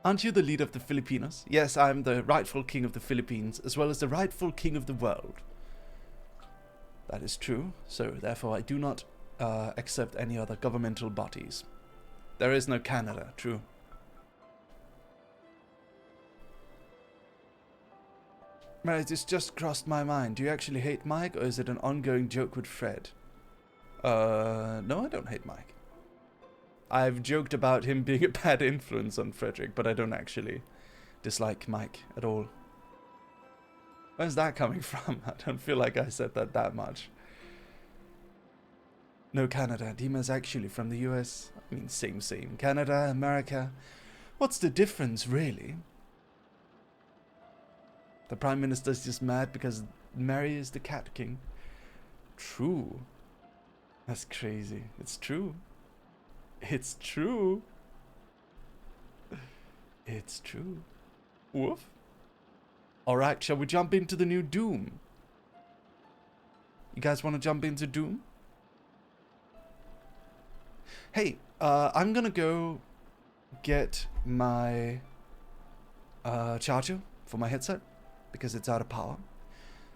Aren't you the leader of the Filipinos? Yes, I am the rightful king of the Philippines, as well as the rightful king of the world. That is true, so therefore I do not accept any other governmental bodies. There is no Canada, true. Right, this just crossed my mind. Do you actually hate Mike, or is it an ongoing joke with Fred? No, I don't hate Mike. I've joked about him being a bad influence on Frederick, but I don't actually dislike Mike at all. Where's that coming from? I don't feel like I said that much. No, Canada. Dima's actually from the US. I mean, same. Canada, America. What's the difference, really? The Prime Minister's just mad because Mary is the Cat King. True. That's crazy. It's true. It's true. It's true. Woof. Alright, shall we jump into the new Doom? You guys want to jump into Doom? Hey, I'm gonna go get my charger for my headset because it's out of power.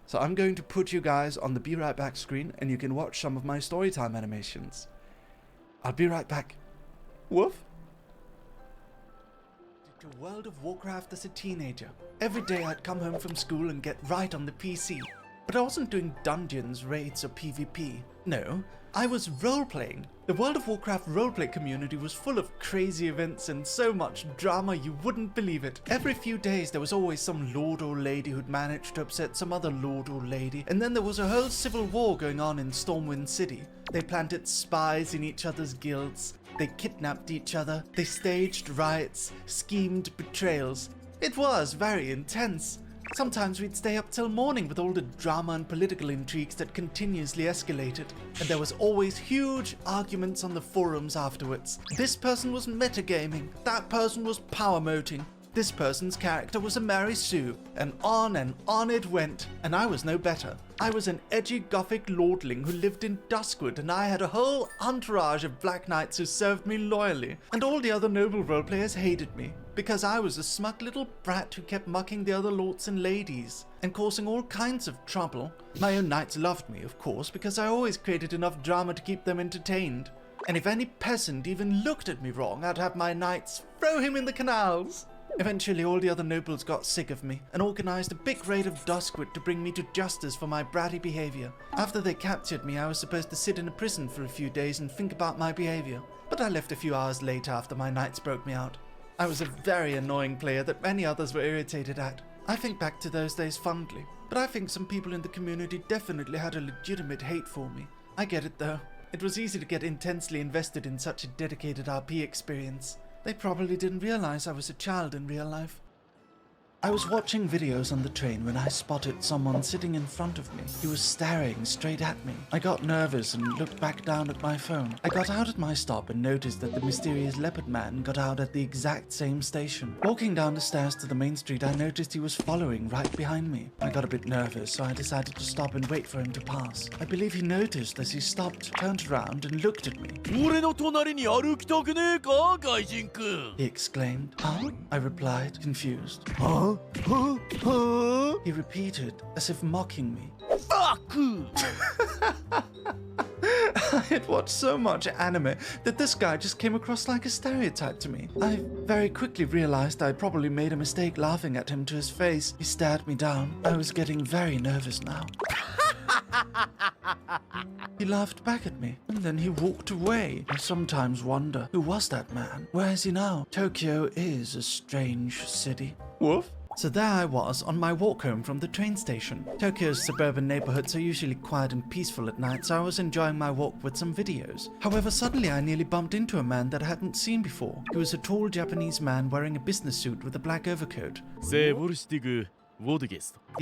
So I'm going to put you guys on the Be Right Back screen and you can watch some of my storytime animations. I'll be right back. Woof. To World of Warcraft as a teenager. Every day I'd come home from school and get right on the PC. But I wasn't doing dungeons, raids, or PvP. No, I was role-playing. The World of Warcraft roleplay community was full of crazy events and so much drama you wouldn't believe it. Every few days there was always some lord or lady who'd managed to upset some other lord or lady, and then there was a whole civil war going on in Stormwind City. They planted spies in each other's guilds, they kidnapped each other, they staged riots, schemed betrayals. It was very intense. Sometimes we'd stay up till morning with all the drama and political intrigues that continuously escalated. And there was always huge arguments on the forums afterwards. This person was metagaming, that person was power moting, this person's character was a Mary Sue, and on it went. And I was no better. I was an edgy gothic lordling who lived in Duskwood, and I had a whole entourage of Black Knights who served me loyally. And all the other noble roleplayers hated me, because I was a smug little brat who kept mucking the other lords and ladies, and causing all kinds of trouble. My own knights loved me, of course, because I always created enough drama to keep them entertained. And if any peasant even looked at me wrong, I'd have my knights throw him in the canals. Eventually, all the other nobles got sick of me and organized a big raid of Duskwood to bring me to justice for my bratty behavior. After they captured me, I was supposed to sit in a prison for a few days and think about my behavior. But I left a few hours later after my knights broke me out. I was a very annoying player that many others were irritated at. I think back to those days fondly, but I think some people in the community definitely had a legitimate hate for me. I get it though. It was easy to get intensely invested in such a dedicated RP experience. They probably didn't realize I was a child in real life. I was watching videos on the train when I spotted someone sitting in front of me. He was staring straight at me. I got nervous and looked back down at my phone. I got out at my stop and noticed that the mysterious leopard man got out at the exact same station. Walking down the stairs to the main street, I noticed he was following right behind me. I got a bit nervous, so I decided to stop and wait for him to pass. I believe he noticed as he stopped, turned around and looked at me. He exclaimed. Huh? I replied, confused. Huh? He repeated, as if mocking me. Fuck! I had watched so much anime that this guy just came across like a stereotype to me. I very quickly realized I probably made a mistake laughing at him to his face. He stared me down. I was getting very nervous now. He laughed back at me, and then he walked away. I sometimes wonder, who was that man? Where is he now? Tokyo is a strange city. Woof. So there I was, on my walk home from the train station. Tokyo's suburban neighborhoods are usually quiet and peaceful at night, so I was enjoying my walk with some videos. However, suddenly I nearly bumped into a man that I hadn't seen before. He was a tall Japanese man wearing a business suit with a black overcoat. He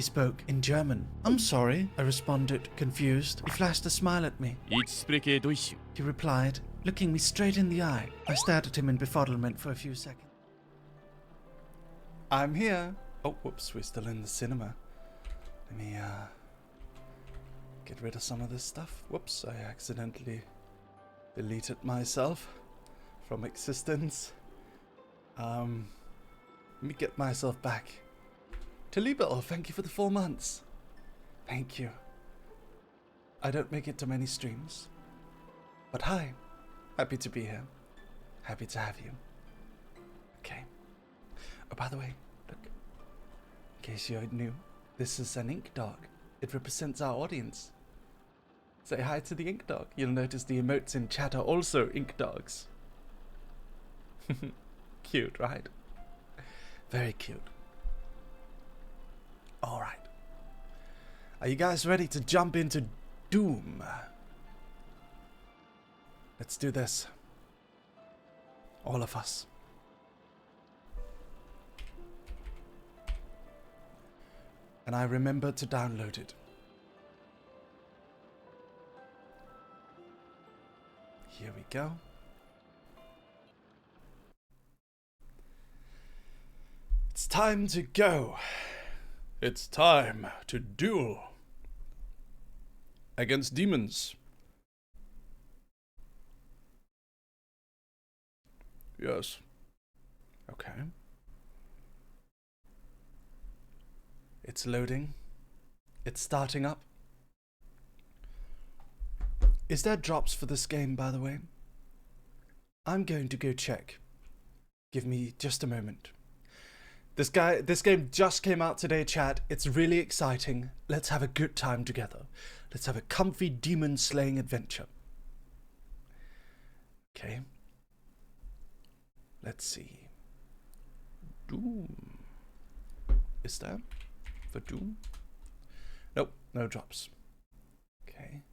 spoke in German. I'm sorry, I responded, confused. He flashed a smile at me. He replied, looking me straight in the eye. I stared at him in befuddlement for a few seconds. I'm here. Oh, whoops, we're still in the cinema. Let me, get rid of some of this stuff. Whoops, I accidentally deleted myself from existence. Let me get myself back. Talibel, thank you for the 4 months. Thank you. I don't make it to many streams. But hi, happy to be here. Happy to have you. Okay. Oh, by the way, look. In case you're new, this is an ink dog. It represents our audience. Say hi to the ink dog. You'll notice the emotes in chat are also ink dogs. Cute, right? Very cute. Alright. Are you guys ready to jump into Doom? Let's do this. All of us. And I remember to download it. Here we go. It's time to go. It's time to duel against demons. Yes. Okay. It's loading. It's starting up. Is there drops for this game, by the way? I'm going to go check. Give me just a moment. This game just came out today, chat. It's really exciting. Let's have a good time together. Let's have a comfy demon slaying adventure. Okay. Let's see. Doom. Is there? For Doom? Nope, no drops. Okay.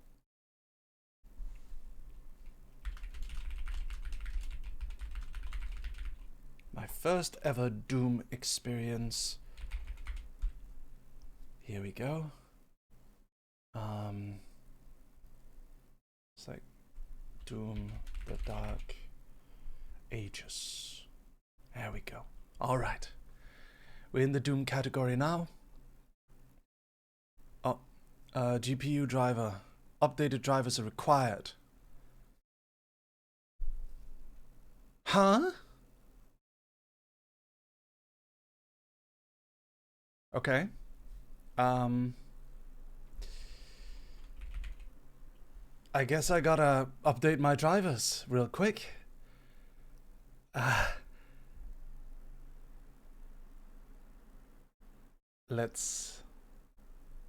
My first ever Doom experience. Here we go. It's like Doom the Dark Ages. There we go. All right. We're in the Doom category now. Oh, GPU driver. Updated drivers are required. Huh? Okay. I guess I gotta update my drivers real quick. Let's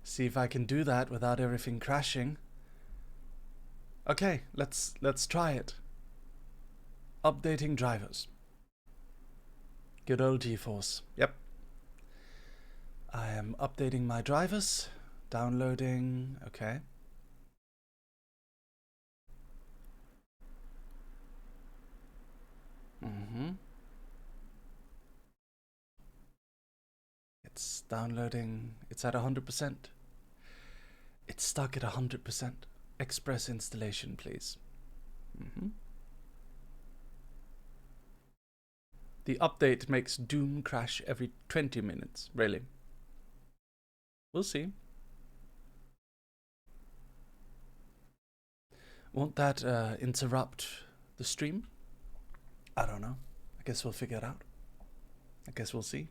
see if I can do that without everything crashing. Okay, let's try it. Updating drivers. Good old GeForce. Yep. I am updating my drivers. Downloading. Okay. It's downloading. It's at 100%. It's stuck at 100%. Express installation, please. The update makes Doom crash every 20 minutes. Really? We'll see. Won't that interrupt the stream? I don't know. I guess we'll figure it out. I guess we'll see.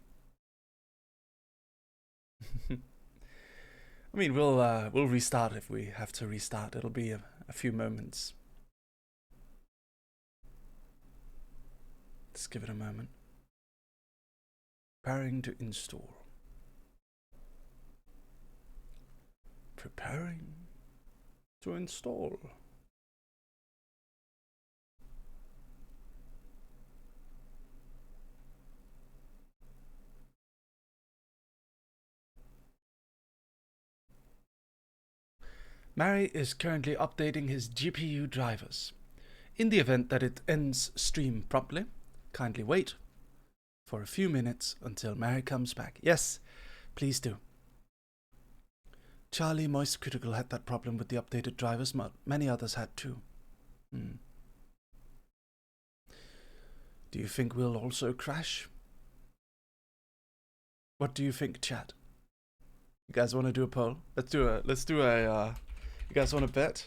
I mean, we'll restart if we have to restart. It'll be a few moments. Let's give it a moment. Preparing to install. Preparing to install. Mary is currently updating his GPU drivers. In the event that it ends stream promptly, kindly wait for a few minutes until Mary comes back. Yes, please do. Charlie Moist Critical had that problem with the updated drivers. Many others had too. Do you think we'll also crash? What do you think, chat? You guys want to do a poll? Let's do a you guys want to bet?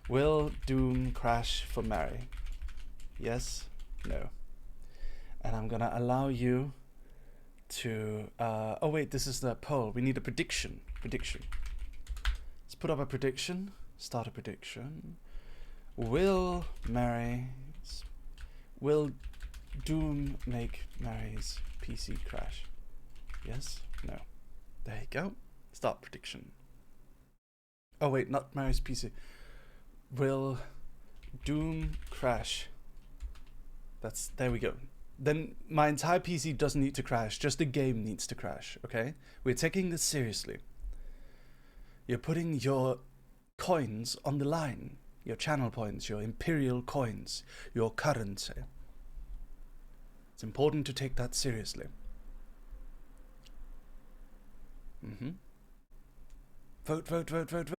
Will Doom crash for Mary? Yes? No? And I'm gonna allow you to oh wait, this is the poll. We need a prediction. Let's put up a prediction. Start a prediction. Will Doom make Mary's PC crash? Yes? No? There you go. Start prediction. Oh wait, not Mary's PC. Will Doom crash? There we go. Then my entire PC doesn't need to crash, just the game needs to crash, okay? We're taking this seriously. You're putting your coins on the line. your channel points, your imperial coins, your currency. It's important to take that seriously. Vote, vote, vote, vote,